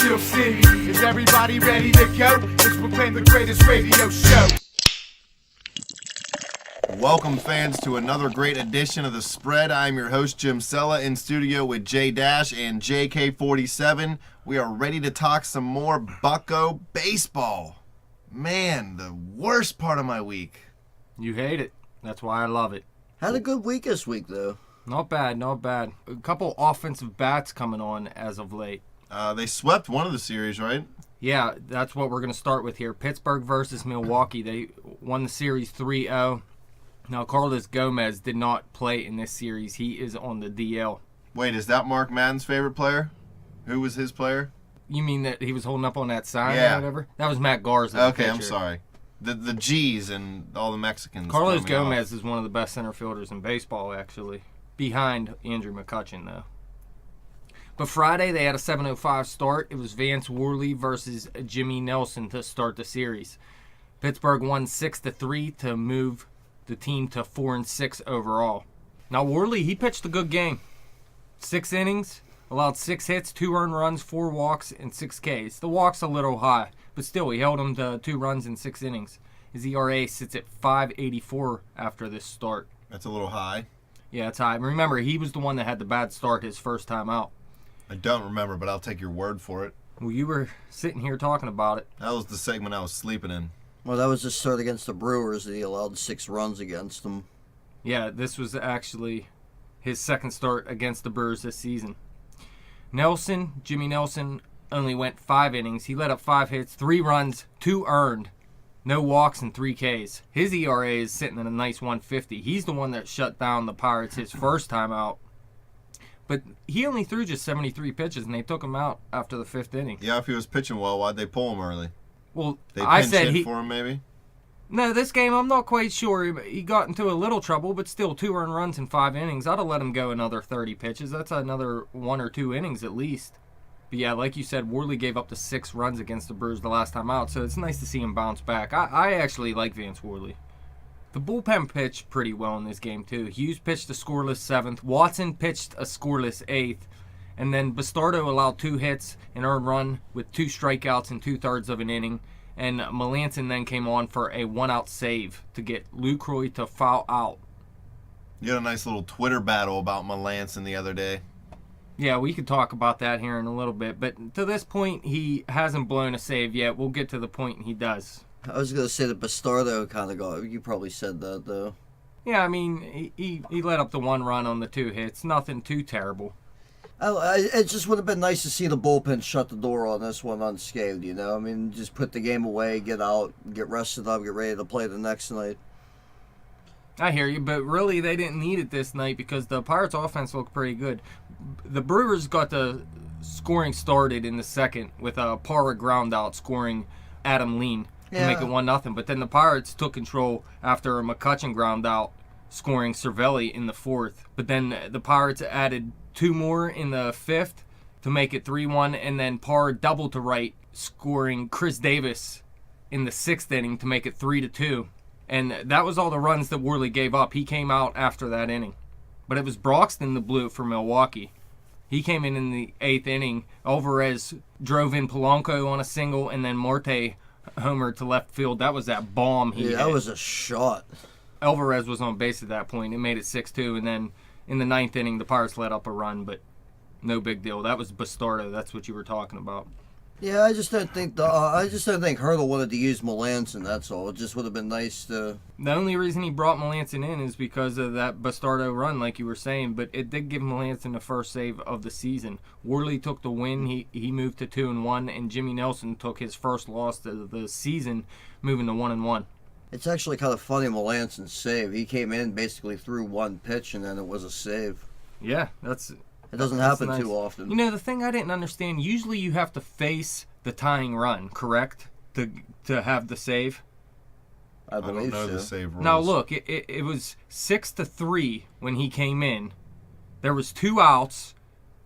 Steel City. Is everybody ready to go? It's proclaimed the greatest radio show. Welcome, fans, to another great edition of The Spread. I'm your host, Jim Sella, in studio with J-Dash and JK47. We are ready to talk some more Bucco baseball. Man, the worst part of my week. You hate it. That's why I love it. Had a good week this week, though. Not bad, not bad. A couple offensive bats coming on as of late. They swept one of the series, right? Yeah, that's what we're going to start with here. Pittsburgh versus Milwaukee. They won the series 3-0. Now, Carlos Gomez did not play in this series. He is on the DL. Wait, is that Mark Madden's favorite player? Who was his player? You mean that he was holding up on that sign Yeah. or whatever? That was Matt Garza. Okay, I'm sorry. The G's and all the Mexicans. Carlos Gomez is one of the best center fielders in baseball, actually. Behind Andrew McCutchen, though. But Friday, they had a 7:05 start. It was Vance Worley versus Jimmy Nelson to start the series. Pittsburgh won 6-3 to move the team to 4-6 overall. Now, Worley, he pitched a good game. 6 innings, allowed 6 hits, 2 earned runs, 4 walks, and 6 Ks. The walk's a little high, but still, he held him to 2 runs in 6 innings. His ERA sits at 5.84 after this start. That's a little high. Yeah, it's high. Remember, he was the one that had the bad start his first time out. I don't remember, but I'll take your word for it. Well, you were sitting here talking about it. That was the segment I was sleeping in. Well, that was the start against the Brewers that he allowed 6 runs against them. Yeah, this was actually his second start against the Brewers this season. Nelson, Jimmy Nelson, only went 5 innings. He let up 5 hits, 3 runs, 2 earned, no walks, and 3 Ks. His ERA is sitting at a nice 150. He's the one that shut down the Pirates his first time out. But he only threw just 73 pitches, and they took him out after the 5th inning. Yeah, if he was pitching well, why'd they pull him early? Well, They I pinch said hit he... for him, maybe? No, this game, I'm not quite sure. He got into a little trouble, but still 2 earned runs in 5 innings. I'd have let him go another 30 pitches. That's another 1 or 2 innings at least. But yeah, like you said, Worley gave up the 6 runs against the Brewers the last time out, so it's nice to see him bounce back. I actually like Vance Worley. The bullpen pitched pretty well in this game, too. Hughes pitched a scoreless 7th. Watson pitched a scoreless 8th. And then Bastardo allowed 2 hits, an earned run with 2 strikeouts in 2/3 of an inning. And Melanson then came on for a 1-out save to get Lucroy to foul out. You had a nice little Twitter battle about Melanson the other day. Yeah, we could talk about that here in a little bit. But to this point, he hasn't blown a save yet. We'll get to the point he does. I was going to say that Bastardo kind of got... You probably said that, though. Yeah, I mean, he let up the 1 run on the 2 hits. Nothing too terrible. It just would have been nice to see the bullpen shut the door on this one unscathed, you know? I mean, just put the game away, get out, get rested up, get ready to play the next night. I hear you, but really they didn't need it this night because the Pirates' offense looked pretty good. The Brewers got the scoring started in the second with a Parra ground out scoring Adam Lean to make it 1-0. But then the Pirates took control after a McCutchen ground out scoring Cervelli in the 4th. But then the Pirates added 2 more in the 5th to make it 3-1, and then Parr doubled to right, scoring Chris Davis in the 6th inning to make it 3-2. And that was all the runs that Worley gave up. He came out after that inning. But it was Broxton that blew it for Milwaukee. He came in the 8th inning. Alvarez drove in Polanco on a single, and then Marte homered to left field. That was that bomb he hit. That was a shot. Alvarez was on base at that point. It made it 6-2, and then in the 9th inning, the Pirates let up a run, but no big deal. That was Bastardo. That's what you were talking about. Yeah, I just don't think Hurdle wanted to use Melanson. That's all. It just would have been nice to. The only reason he brought Melanson in is because of that Bastardo run, like you were saying. But it did give Melanson the first save of the season. Worley took the win. He moved to 2-1, and Jimmy Nelson took his first loss of the season, moving to 1-1. It's actually kind of funny, Melanson's save. He came in, basically threw 1 pitch, and then it was a save. Yeah, It doesn't happen too often. You know, the thing I didn't understand, usually you have to face the tying run, correct? To have the save? I believe don't know so. the save rules. Now look, it was 6-3 when he came in. There was 2 outs,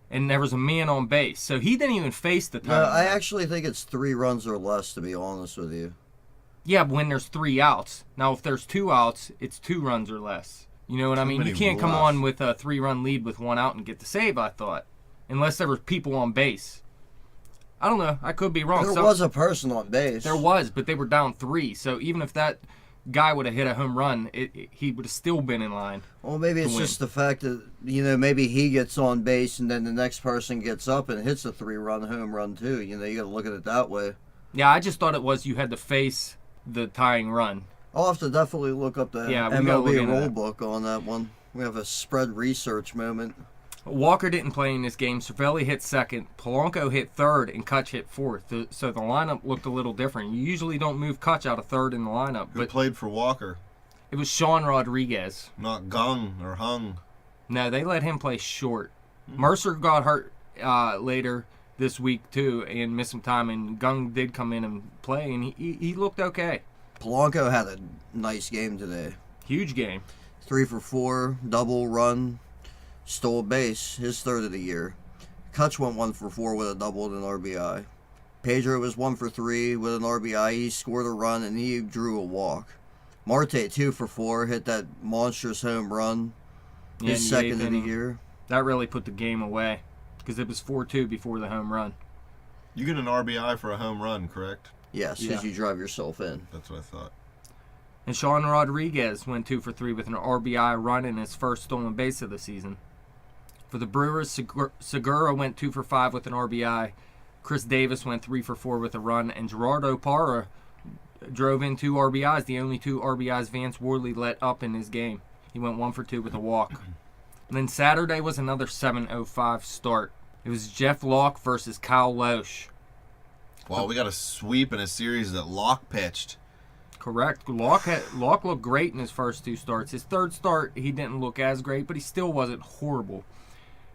and there was a man on base. So he didn't even face the tying No, I run. actually think it's 3 runs or less, to be honest with you. Yeah, but when there's 3 outs. Now, if there's 2 outs, it's 2 runs or less. You know what I mean? You can't come on with a 3-run lead with 1 out and get the save, I thought. Unless there were people on base. I don't know. I could be wrong. There was a person on base. There was, but they were down 3. So even if that guy would have hit a home run, he would have still been in line. Well, maybe it's just the fact that, maybe he gets on base and then the next person gets up and hits a 3-run home run too. You got to look at it that way. Yeah, I just thought it was you had to face the tying run. I'll have to definitely look up the MLB rule book on that one. We have a spread research moment. Walker didn't play in this game. Cervelli hit second. Polanco hit third, and Kutch hit fourth. So the lineup looked a little different. You usually don't move Kutch out of third in the lineup. Who played for Walker? It was Sean Rodriguez. Not Gung or Hung. No, they let him play short. Mercer got hurt later this week, too, and missed some time. And Gung did come in and play, and he looked okay. Polanco had a nice game today. Huge game. 3 for 4, double run. Stole a base, his third of the year. Kutch went 1 for 4 with a double and an RBI. Pedro was 1 for 3 with an RBI. He scored a run and he drew a walk. Marte 2 for 4, hit that monstrous home run. His second of the year. That really put the game away because it was 4-2 before the home run. You get an RBI for a home run, correct? Yes, because you drive yourself in. That's what I thought. And Sean Rodriguez went 2 for 3 with an RBI run in his first stolen base of the season. For the Brewers, Segura went 2 for 5 with an RBI. Chris Davis went 3 for 4 with a run. And Gerardo Parra drove in 2 RBIs, the only 2 RBIs Vance Worley let up in his game. He went 1 for 2 with a walk. And then Saturday was another 7:05 start. It was Jeff Locke versus Kyle Loesch. Wow, we got a sweep in a series that Locke pitched. Correct. Locke looked great in his first 2 starts. His third start, he didn't look as great, but he still wasn't horrible.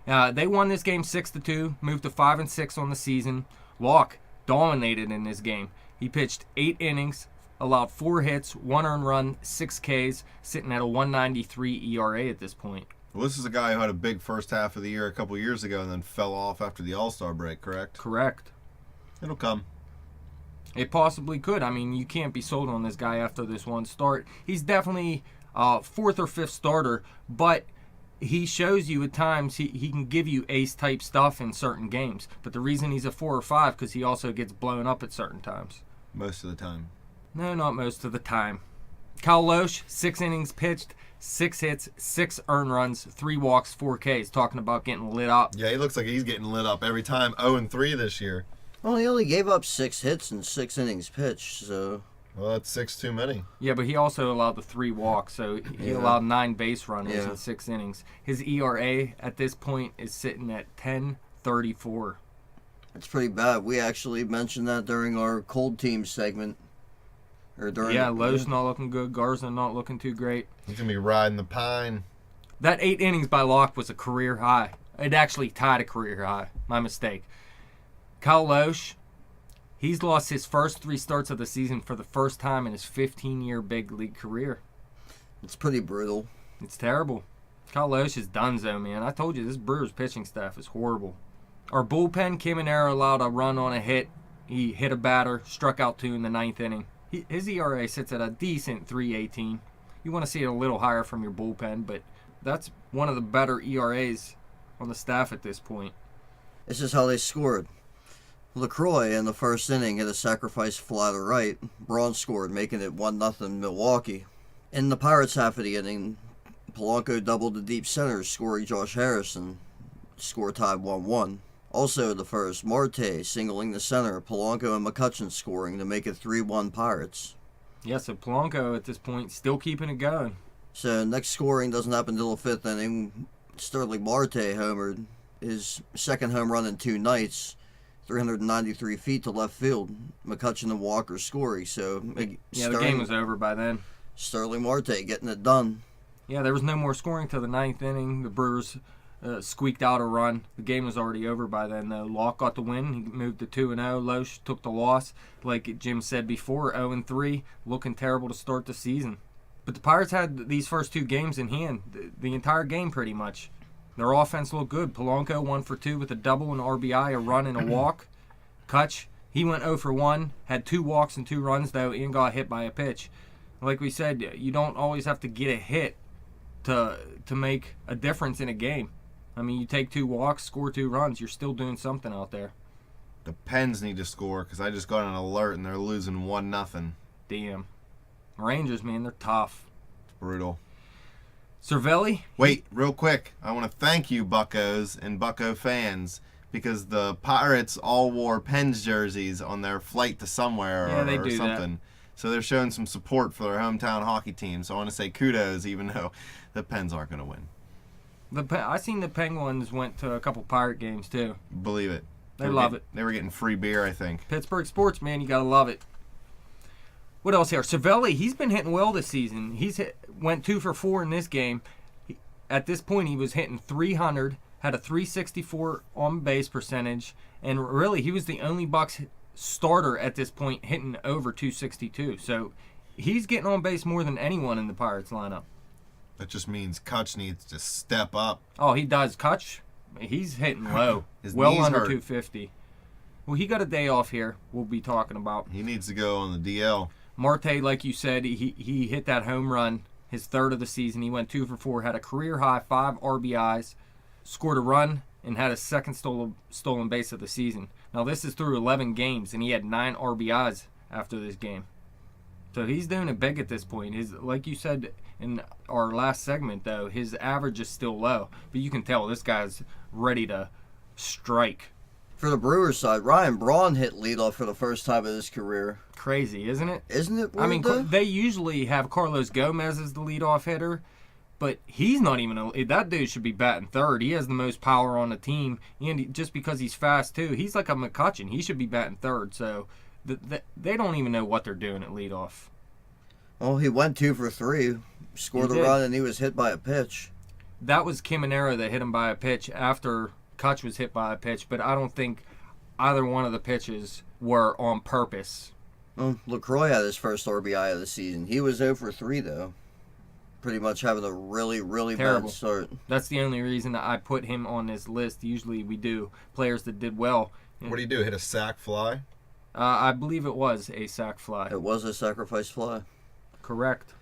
They won this game 6-2, moved to 5-6 on the season. Locke dominated in this game. He pitched 8 innings, allowed 4 hits, 1 earned run, 6 Ks, sitting at a 1.93 ERA at this point. Well, this is a guy who had a big first half of the year a couple years ago and then fell off after the All-Star break, correct? Correct. It'll come. It possibly could. I mean, you can't be sold on this guy after this one start. He's definitely 4th or 5th starter, but he shows you at times he can give you ace-type stuff in certain games. But the reason he's a 4 or 5 because he also gets blown up at certain times. Most of the time. No, not most of the time. Kyle Loesch, 6 innings pitched, 6 hits, 6 earned runs, 3 walks, 4 Ks. Talking about getting lit up. Yeah, he looks like he's getting lit up every time. 0-3 this year. Well, he only gave up 6 hits and 6 innings pitched, so... Well, that's 6 too many. Yeah, but he also allowed the 3 walks, so he allowed 9 base runners in 6 innings. His ERA at this point is sitting at 10.34. That's pretty bad. We actually mentioned that during our cold team segment. Loesch not looking good. Garza not looking too great. He's going to be riding the pine. That 8 innings by Locke was a career high. It actually tied a career high. My mistake. Kyle Loesch, he's lost his first 3 starts of the season for the first time in his 15-year big league career. It's pretty brutal. It's terrible. Kyle Loesch is donezo, man. I told you, this Brewers pitching staff is horrible. Our bullpen, Caminero allowed a run on a hit. He hit a batter, struck out 2 in the 9th inning. His ERA sits at a decent 3.18. You want to see it a little higher from your bullpen, but that's one of the better ERAs on the staff at this point. This is how they scored. LaCroix in the first inning hit a sacrifice fly to right. Braun scored, making it 1-0 Milwaukee. In the Pirates half of the inning, Polanco doubled the deep center, scoring Josh Harrison. Score tied 1-1. Also the first, Marte singling the center, Polanco and McCutcheon scoring to make it 3-1 Pirates. Yeah, so Polanco at this point still keeping it going. So next scoring doesn't happen until the 5th inning. Sterling Marte homered, his second home run in 2 nights. 393 feet to left field. McCutcheon and Walker scoring. So the game was over by then. Sterling Marte getting it done. Yeah, there was no more scoring till the 9th inning. The Brewers squeaked out a run. The game was already over by then, though. Locke got the win. He moved to 2-0. Loesch took the loss. Like Jim said before, 0-3, looking terrible to start the season. But the Pirates had these first 2 games in hand, the entire game pretty much. Their offense looked good. Polanco 1 for 2 with a double, an RBI, a run, and a walk. Kutch, he went 0 for 1, had 2 walks and 2 runs, though, and got hit by a pitch. Like we said, you don't always have to get a hit to make a difference in a game. I mean, you take 2 walks, score 2 runs, you're still doing something out there. The Pens need to score because I just got an alert and they're losing 1-0. Damn. Rangers, man, they're tough. It's brutal. Cervelli? Wait, real quick. I want to thank you, Buccos and Bucco fans, because the Pirates all wore Pens jerseys on their flight to somewhere Yeah, they or do something. that. So they're showing some support for their hometown hockey team. So I want to say kudos, even though the Pens aren't going to win. I seen the Penguins went to a couple Pirate games, too. Believe it. They love it. They were getting free beer, I think. Pittsburgh sports, man, you got to love it. What else here? Cervelli, he's been hitting well this season. Went 2 for 4 in this game. At this point, he was hitting .300, had a .364 on base percentage, and really, he was the only Bucks starter at this point hitting over .262. So he's getting on base more than anyone in the Pirates lineup. That just means Kutch needs to step up. Oh, he does. Kutch, he's hitting low. His well knees under hurt. 250. Well, he got a day off here we'll be talking about. He needs to go on the DL. Marte, like you said, he hit that home run, his third of the season. He went 2 for 4, had a career high 5 RBIs, scored a run, and had his second stolen base of the season. Now, this is through 11 games, and he had 9 RBIs after this game. So he's doing it big at this point. Like you said in our last segment, though, his average is still low. But you can tell this guy's ready to strike. For the Brewers side, Ryan Braun hit leadoff for the first time in his career. Crazy, isn't it? Isn't it weird, I mean, though? they usually have Carlos Gomez as the leadoff hitter, but he's not even that dude should be batting third. He has the most power on the team, and just because he's fast too, he's like a McCutcheon. He should be batting third. So they don't even know what they're doing at leadoff. Well, he went 2 for 3, scored He a did. run, and he was hit by a pitch. That was Caminero that hit him by a pitch after Kutch was hit by a pitch, but I don't think either one of the pitches were on purpose. Well, LaCroix had his first RBI of the season. He was 0 for 3, though. Pretty much having a really, really Terrible. bad start. That's the only reason that I put him on this list. Usually we do players that did well. What do you do? Hit a sac fly? I believe it was a sac fly. It was a sacrifice fly. Correct.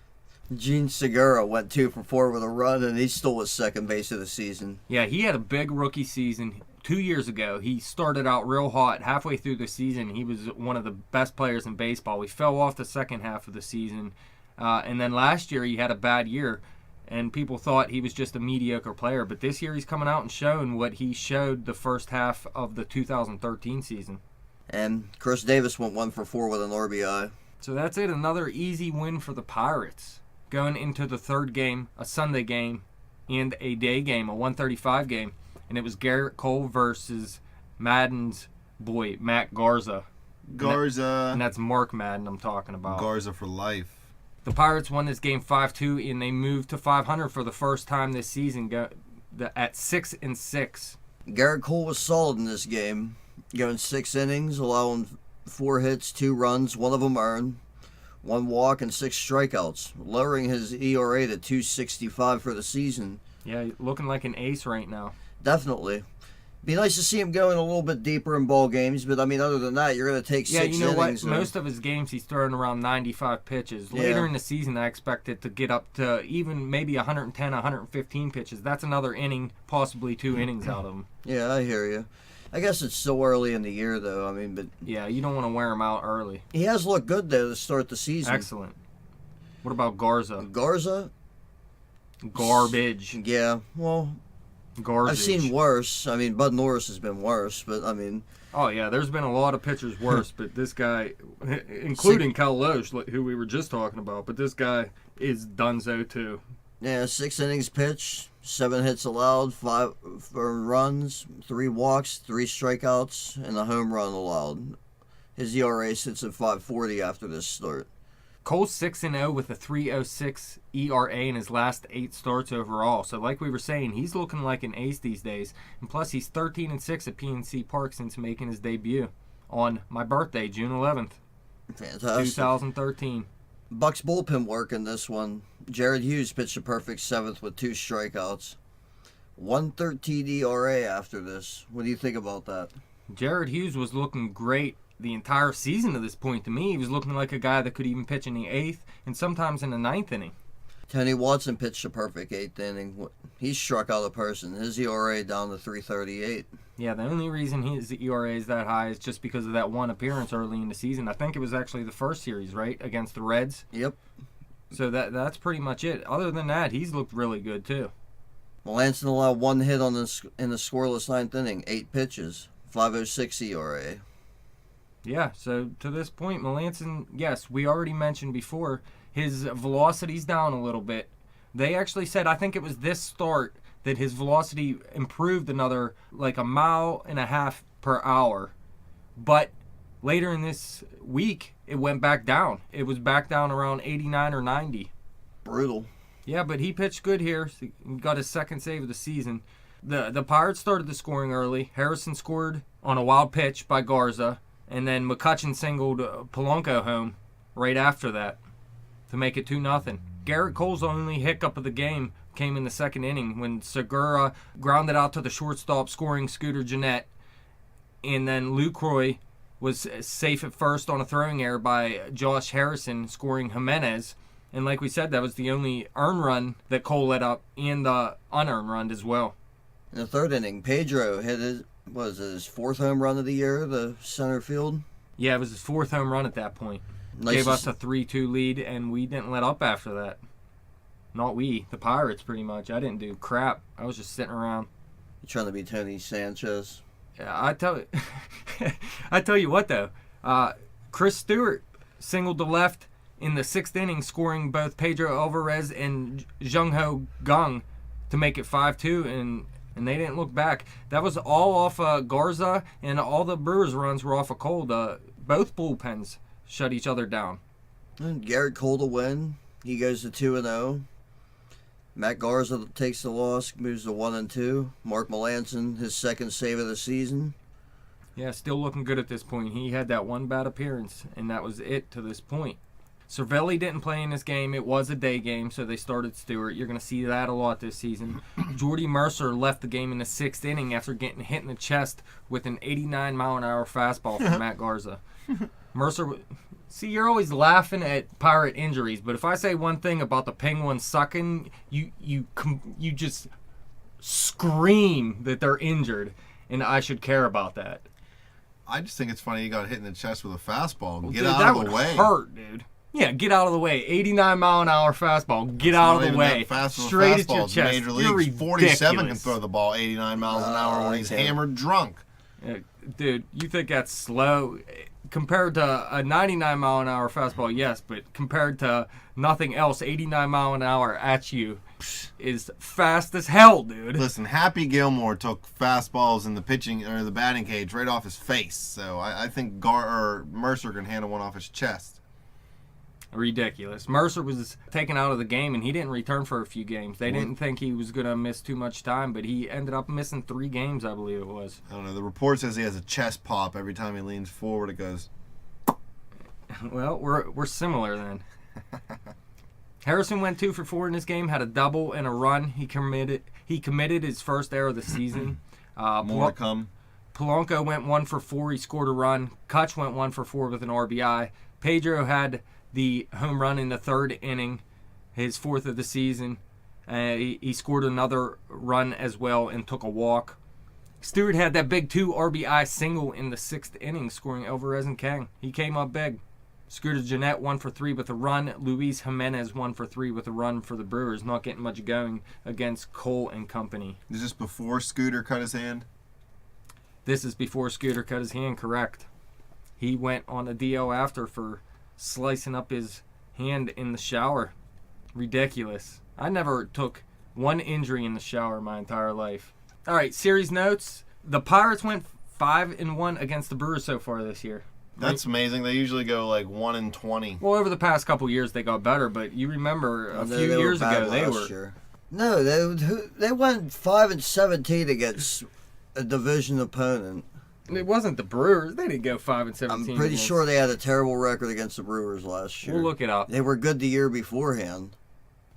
Gene Segura went 2 for 4 with a run, and he stole his second base of the season. Yeah, he had a big rookie season 2 years ago. He started out real hot. Halfway through the season, he was one of the best players in baseball. He fell off the second half of the season. And then last year, he had a bad year, and people thought he was just a mediocre player. But this year, he's coming out and showing what he showed the first half of the 2013 season. And Chris Davis went 1 for 4 with an RBI. So that's it. Another easy win for the Pirates. Going into the third game, a Sunday game, and a day game, a 1:35 game. And it was Garrett Cole versus Madden's boy, Matt Garza. Garza. And that's Mark Madden I'm talking about. Garza for life. The Pirates won this game 5-2, and they moved to 500 for the first time this season at 6-6. Garrett Cole was solid in this game, going 6 innings, allowing 4 hits, 2 runs, 1 of them earned, 1 walk, and 6 strikeouts, lowering his ERA to 2.65 for the season. Yeah, looking like an ace right now. Definitely. Be nice to see him going a little bit deeper in ball games, but I mean, other than that, you're going to take 6 innings. Yeah, you know what? and- Most of his games, he's throwing around 95 pitches. Later Yeah. in the season, I expect it to get up to even maybe 110, 115 pitches. That's another inning, possibly 2 innings out of him. Yeah, I hear you. I guess it's so early in the year, though. I mean, but Yeah, you don't want to wear him out early. he has looked good, though, to start the season. Excellent. What about Garza? Garza? Garbage. Yeah, well, Garbage. I've seen worse. I mean, Bud Norris has been worse, but I mean, Oh, yeah, there's been a lot of pitchers worse, but this guy, including Cal Loesch, who we were just talking about, but this guy is donezo too. yeah, 6 innings pitched, 7 hits allowed, 5 earned runs, 3 walks, 3 strikeouts, and a home run allowed. His ERA sits at 5.40 after this start. Cole's 6-0 with a 3.06 ERA in his last 8 starts overall. So like we were saying, he's looking like an ace these days. And plus, he's 13-6 at PNC Park since making his debut on my birthday, June 11th, Fantastic. 2013. Bucks bullpen work in this one. Jared Hughes pitched a perfect 7th with 2 strikeouts. 1.13 ERA after this. What do you think about that? Jared Hughes was looking great the entire season to this point. To me, he was looking like a guy that could even pitch in the 8th and sometimes in the 9th inning. Tony Watson pitched a perfect 8th inning. He struck out a person. His ERA down to 3.38. Yeah, the only reason his ERA is that high is just because of that one appearance early in the season. I think it was actually the first series, right, against the Reds. Yep. So that's pretty much it. Other than that, he's looked really good too. Melanson allowed 1 hit in the scoreless 9th inning, 8 pitches, 5.06 ERA. Yeah, so to this point, Melanson, yes, we already mentioned before, his velocity's down a little bit. They actually said, I think it was this start, that his velocity improved another, like 1.5 miles per hour. But later in this week, it went back down. It was back down around 89 or 90. Brutal. Yeah, but he pitched good here. He got his second save of the season. The Pirates started the scoring early. Harrison scored on a wild pitch by Garza, and then McCutchen singled Polanco home right after that to make it 2-0. Garrett Cole's only hiccup of the game came in the second inning when Segura grounded out to the shortstop, scoring Scooter Gennett, and then Lucroy was safe at first on a throwing error by Josh Harrison, scoring Jimenez. And like we said, that was the only earned run that Cole let up, and the unearned run as well. In the 3rd inning, Pedro hit his 4th home run of the year, the center field. Yeah, it was his 4th home run at that point. Nice Gave us a 3-2 lead, and we didn't let up after that. Not we, the Pirates, pretty much. I didn't do crap. I was just sitting around. You're trying to be Tony Sanchez. Yeah, I tell you what, though. Chris Stewart singled to left in the 6th inning, scoring both Pedro Alvarez and Jung-Ho Kang to make it 5-2, and they didn't look back. That was all off Garza, and all the Brewers runs were off of Cole. Both bullpens shut each other down. And Garrett Cole to win. He goes to 2-0. Matt Garza takes the loss, moves to 1-2. Mark Melanson, his second save of the season. Yeah, still looking good at this point. He had that one bad appearance, and that was it to this point. Cervelli didn't play in this game. It was a day game, so they started Stewart. You're going to see that a lot this season. Jordy Mercer left the game in the 6th inning after getting hit in the chest with an 89-mile-an-hour fastball from Matt Garza. Mercer, see, you're always laughing at Pirate injuries, but if I say one thing about the Penguins sucking, you just scream that they're injured, and I should care about that. I just think it's funny he got hit in the chest with a fastball. Well, Get dude, out of the that way. would hurt, dude. Yeah, get out of the way. 89-mile-an-hour fastball. Get out of the way. Straight at your chest. Major You're League 47 can ridiculous. throw the ball 89 miles an hour when he's okay. hammered drunk. Dude, you think that's slow? Compared to a 99-mile-an-hour fastball, yes, but compared to nothing else, 89-mile-an-hour at you is fast as hell, dude. Listen, Happy Gilmore took fastballs in the pitching or the batting cage right off his face, so I think Mercer can handle one off his chest. Ridiculous. Mercer was taken out of the game, and he didn't return for a few games. They didn't think he was going to miss too much time, but he ended up missing 3 games, I believe it was. I don't know. The report says he has a chest pop every time he leans forward. It goes. Well, we're similar then. Harrison went 2 for 4 in this game, had a double and a run. He committed his first error of the season. More to come. Polanco went 1 for 4. He scored a run. Kutch went 1 for 4 with an RBI. Pedro had the home run in the 3rd inning, his 4th of the season. He scored another run as well and took a walk. Stewart had that big 2 RBI single in the 6th inning, scoring Alvarez and Kang. He came up big. Scooter Gennett 1 for 3 with a run. Luis Jimenez 1 for 3 with a run for the Brewers, not getting much going against Cole and company. Is this before Scooter cut his hand? This is before Scooter cut his hand, correct. He went on a DL after for slicing up his hand in the shower. Ridiculous. I never took one injury in the shower my entire life. All right, series notes. The Pirates went 5-1 against the Brewers so far this year. That's amazing. They usually go like 1-20. Well, over the past couple years they got better, but you remember a few They were years bad ago they last were. year. No, they went 5-17 against a division opponent. It wasn't the Brewers. They didn't go 5-17. I'm pretty against- sure they had a terrible record against the Brewers last year. We'll look it up. They were good the year beforehand.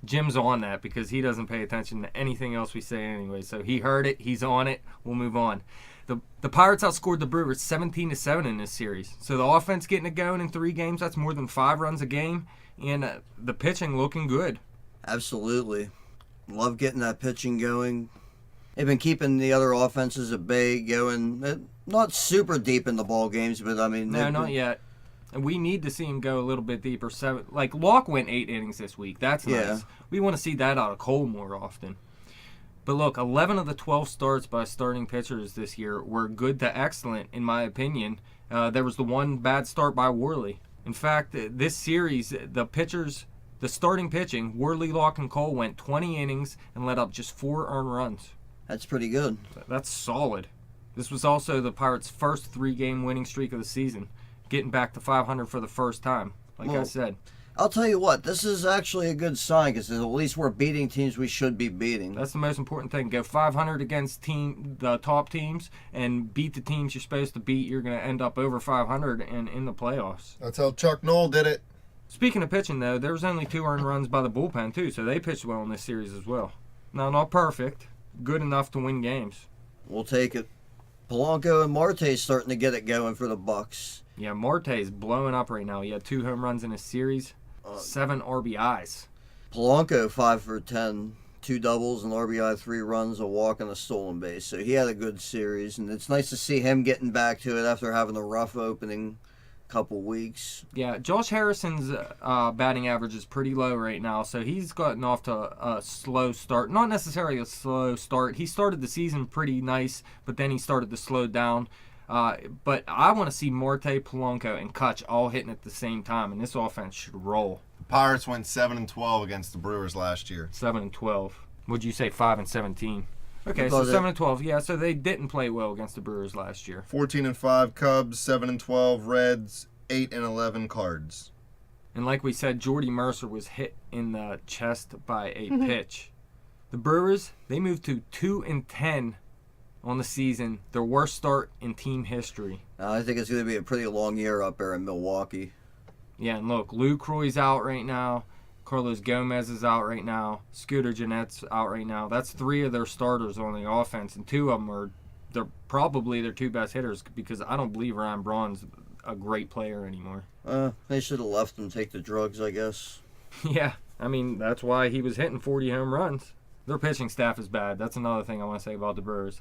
Jim's on that because he doesn't pay attention to anything else we say anyway. So he heard it. He's on it. We'll move on. The Pirates outscored the Brewers 17-7 in this series. So the offense getting it going in 3 games, that's more than 5 runs a game. And the pitching looking good. Absolutely. Love getting that pitching going. They've been keeping the other offenses at bay, going not super deep in the ball games, but I mean... No, not yet. And we need to see him go a little bit deeper. Like, Locke went 8 innings this week. That's nice. Yeah. We want to see that out of Cole more often. But look, 11 of the 12 starts by starting pitchers this year were good to excellent, in my opinion. There was the one bad start by Worley. In fact, this series, the starting pitching, Worley, Locke, and Cole went 20 innings and let up just 4 earned runs. That's pretty good. That's solid. This was also the Pirates' first 3-game winning streak of the season, getting back to 500 for the first time, I said. I'll tell you what, this is actually a good sign because at least we're beating teams we should be beating. That's the most important thing. Go 500 against the top teams and beat the teams you're supposed to beat. You're going to end up over 500 and in the playoffs. That's how Chuck Noll did it. Speaking of pitching, though, there was only 2 earned runs by the bullpen, too, so they pitched well in this series as well. Now, not perfect. Good enough to win games. We'll take it. Polanco and Marte's starting to get it going for the Bucks. Yeah, Marte's blowing up right now. He had 2 home runs in his series, 7 RBIs. Polanco 5 for 10, 2 doubles, an RBI, 3 runs, a walk, and a stolen base. So he had a good series, and it's nice to see him getting back to it after having a rough opening couple weeks. Yeah, Josh Harrison's batting average is pretty low right now, so he's gotten off to a slow start. Not necessarily a slow start. He started the season pretty nice, but then he started to slow down. But I want to see Marte, Polanco, and Kutch all hitting at the same time, and this offense should roll. The Pirates went 7-12 against the Brewers last year. 7-12. Would you say 5-17? Okay, so 7-12. Yeah, so they didn't play well against the Brewers last year. 14-5 Cubs, 7-12 Reds, 8-11 Cards. And like we said, Jordy Mercer was hit in the chest by a pitch. The Brewers, they moved to 2-10 on the season, their worst start in team history. I think it's going to be a pretty long year up there in Milwaukee. Yeah, and look, Lou Croy's out right now. Carlos Gomez is out right now. Scooter Gennett's out right now. That's 3 of their starters on the offense, and 2 of them they're probably their 2 best hitters because I don't believe Ryan Braun's a great player anymore. They should have left him take the drugs, I guess. Yeah, I mean, that's why he was hitting 40 home runs. Their pitching staff is bad. That's another thing I want to say about the Brewers.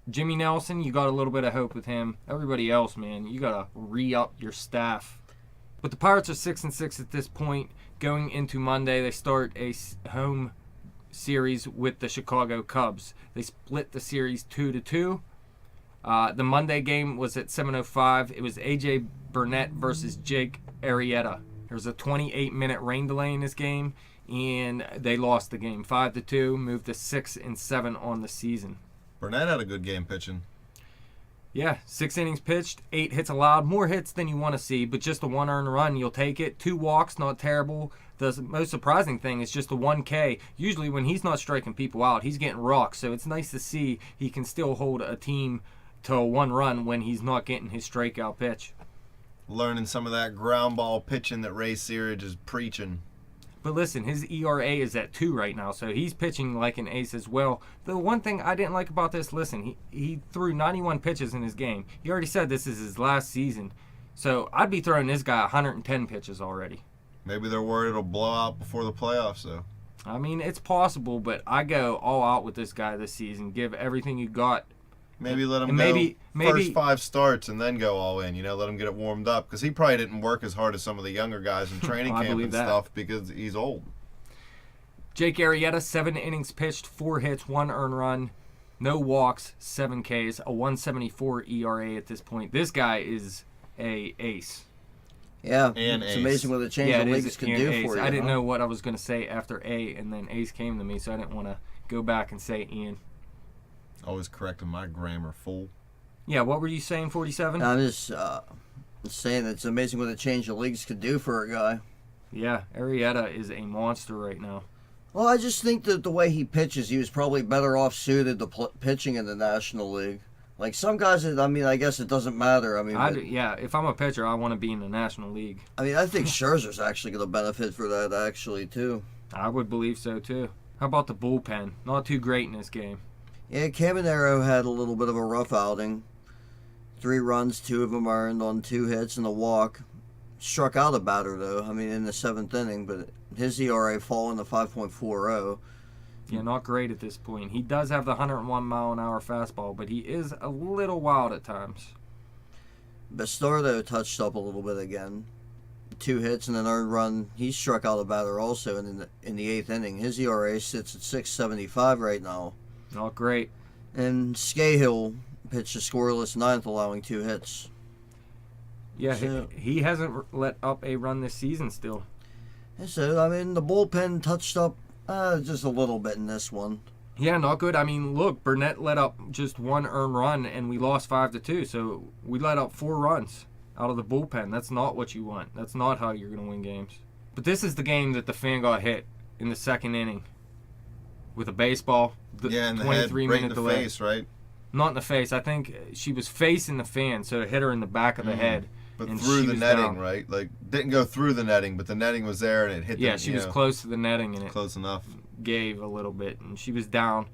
Jimmy Nelson, you got a little bit of hope with him. Everybody else, man, you got to re-up your staff. But the Pirates are 6-6 at this point. Going into Monday, they start a home series with the Chicago Cubs. They split the series 2-2. The Monday game was at 7:05. It was A.J. Burnett versus Jake Arrieta. There was a 28-minute rain delay in this game, and they lost the game 5-2, moved to 6-7 on the season. Burnett had a good game pitching. Yeah, 6 innings pitched, 8 hits allowed. More hits than you want to see, but just a 1 earned run, you'll take it. 2 walks, not terrible. The most surprising thing is just the 1K. Usually when he's not striking people out, he's getting rocked, so it's nice to see he can still hold a team to a 1 run when he's not getting his strikeout pitch. Learning some of that ground ball pitching that Ray Searage is preaching. But listen, his ERA is at 2 right now, so he's pitching like an ace as well. The one thing I didn't like about this, listen, he threw 91 pitches in his game. He already said this is his last season. So I'd be throwing this guy 110 pitches already. Maybe they're worried it'll blow out before the playoffs, though. I mean, it's possible, but I go all out with this guy this season. Give everything you got. Maybe let him maybe first 5 starts and then go all in. Let him get it warmed up because he probably didn't work as hard as some of the younger guys in training camp and stuff because he's old. Jake Arrieta, 7 innings pitched, 4 hits, 1 earned run, no walks, 7 Ks, a 1.74 ERA at this point. This guy is a ace. Yeah, and it's ace. amazing what the change of leagues can do ace. for you. I didn't know what I was going to say after A, and then ace came to me, so I didn't want to go back and say Ian. Always correcting my grammar, fool. Yeah, what were you saying, 47? I'm just saying it's amazing what a change of leagues could do for a guy. Yeah, Arrieta is a monster right now. Well, I just think that the way he pitches, he was probably better off suited to pitching in the National League. Like some guys, I guess it doesn't matter. If I'm a pitcher, I want to be in the National League. I think Scherzer's actually going to benefit for that, actually, too. I would believe so, too. How about the bullpen? Not too great in this game. Yeah, Caminero had a little bit of a rough outing. 3 runs, 2 of them earned on 2 hits and a walk. struck out a batter, though. I mean, in the 7th inning, but his ERA falling to 5.40. Yeah, not great at this point. He does have the 101-mile-an-hour fastball, but he is a little wild at times. Bastardo touched up a little bit again. 2 hits and an earned run. He struck out a batter also in the 8th inning. His ERA sits at 6.75 right now. Not great. And Scahill pitched a scoreless 9th, allowing 2 hits. Yeah, So- he hasn't let up a run this season still. And so, I mean, the bullpen touched up just a little bit in this one. Yeah, not good. I mean, look, Burnett let up just 1 earned run, and we lost 5-2. So we let up 4 runs out of the bullpen. That's not what you want. That's not how you're going to win games. But this is the game that the fan got hit in the 2nd inning with a baseball. Yeah, in the head, right in the delay. face, right? Not in the face. I think she was facing the fan, so it hit her in the back of the head. But and through she the was netting, down. right? Like, didn't go through the netting, but the netting was there and it hit Yeah, the, she you was know, close to the netting, and it close enough. gave a little bit, and she was down.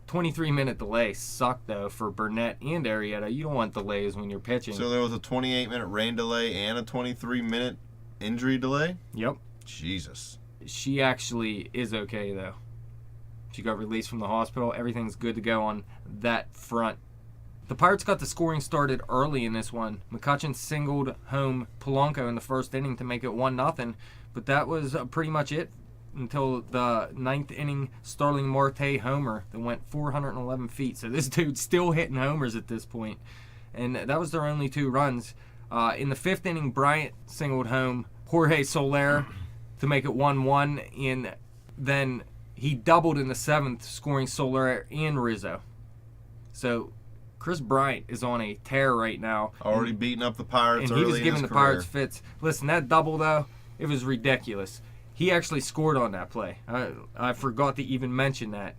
23-minute delay sucked, though, for Burnett and Arrieta. You don't want delays when you're pitching. So there was a 28-minute rain delay and a 23-minute injury delay? Yep. Jesus. She actually is okay, though. She got released from the hospital. Everything's good to go on that front. The Pirates got the scoring started early in this one. McCutchen singled home Polanco in the 1st inning to make it 1-0, but that was pretty much it until the 9th inning Starling Marte homer that went 411 feet. So this dude's still hitting homers at this point. And that was their only 2 runs. In the 5th inning, Bryant singled home Jorge Soler to make it 1-1, and then he doubled in the 7th, scoring Soler and Rizzo. So Chris Bryant is on a tear right now. Already beating up the Pirates And he early was in giving his the career. Pirates fits. Listen, that double, though, it was ridiculous. He actually scored on that play. I forgot to even mention that.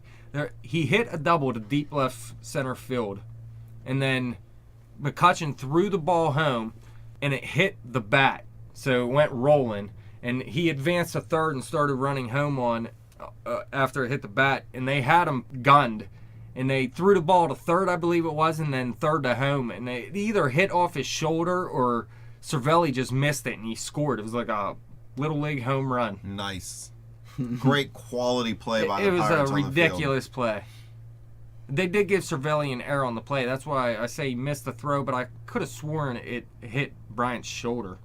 He hit a double to deep left center field, and then McCutchen threw the ball home, and it hit the bat. So it went rolling, and he advanced to 3rd and started running home on after it hit the bat, and they had him gunned. And they threw the ball to 3rd, I believe it was, and then 3rd to home. And they either hit off his shoulder or Cervelli just missed it, and he scored. It was like a Little League home run. Nice. Great quality play by It the was Pirates a on the field. ridiculous play. They did give Cervelli an error on the play. That's why I say he missed the throw, but I could have sworn it hit Bryant's shoulder.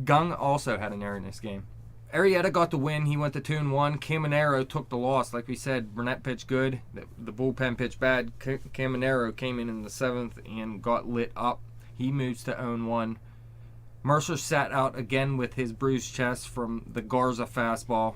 Gung also had an error in this game. Arrieta got the win. He went to 2-1. Caminero took the loss. Like we said, Burnett pitched good. The bullpen pitched bad. Caminero came in the 7th and got lit up. He moves to 0-1. Mercer sat out again with his bruised chest from the Garza fastball.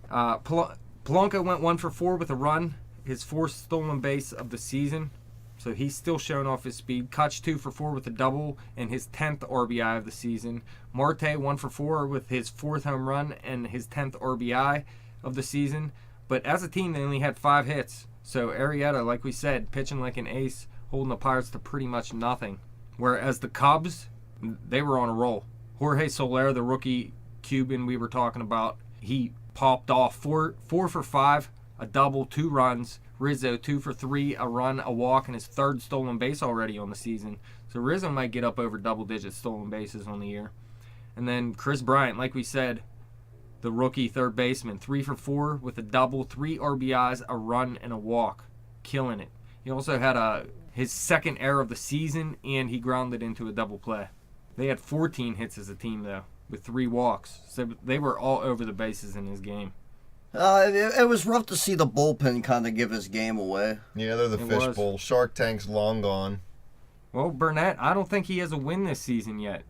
Polanco went 1 for 4 with a run, his 4th stolen base of the season. So he's still showing off his speed. Kutch 2 for 4 with a double and his 10th RBI of the season. Marte 1 for 4 with his 4th home run and his 10th RBI of the season. But as a team, they only had 5 hits. So Arrieta, like we said, pitching like an ace, holding the Pirates to pretty much nothing. Whereas the Cubs, they were on a roll. Jorge Soler, the rookie Cuban we were talking about, he popped off 4 for 5, a double, 2 runs. Rizzo 2 for 3, a run, a walk, and his 3rd stolen base already on the season. So Rizzo might get up over double-digit stolen bases on the year. And then Chris Bryant, like we said, the rookie 3rd baseman, 3 for 4 with a double, 3 RBIs, a run, and a walk, killing it. He also had his 2nd error of the season, and he grounded into a double play. They had 14 hits as a team, though, with 3 walks. So they were all over the bases in this game. It was rough to see the bullpen kind of give his game away. Yeah, they're the It fishbowl. Shark Tank's long gone. Well, Burnett, I don't think he has a win this season yet.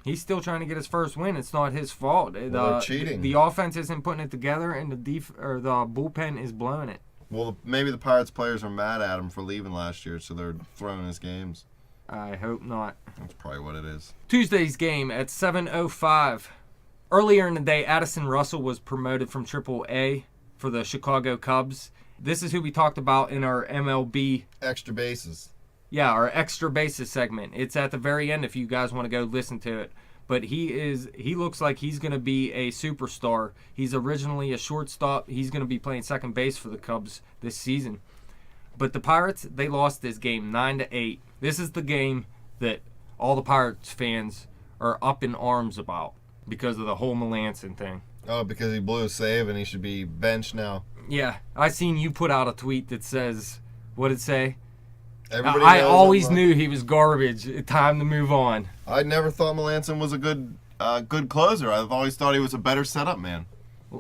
He's still trying to get his first win. It's not his fault. They're cheating. The offense isn't putting it together, and the bullpen is blowing it. Well, maybe the Pirates players are mad at him for leaving last year, so they're throwing his games. I hope not. That's probably what it is. Tuesday's game at 7:05. Earlier in the day, Addison Russell was promoted from Triple-A for the Chicago Cubs. This is who we talked about in our MLB, Extra bases. our extra bases segment. It's at the very end if you guys want to go listen to it. But he looks like he's going to be a superstar. He's originally a shortstop. He's going to be playing second base for the Cubs this season. But the Pirates, they lost this game 9-8. This is the game that all the Pirates fans are up in arms about because of the whole Melanson thing. Oh, because he blew a save and he should be benched now. Yeah, I seen you put out a tweet that says, what did it say? Everybody I knows always I'm knew he was garbage. Time to move on. I never thought Melanson was a good closer. I've always thought he was a better setup man.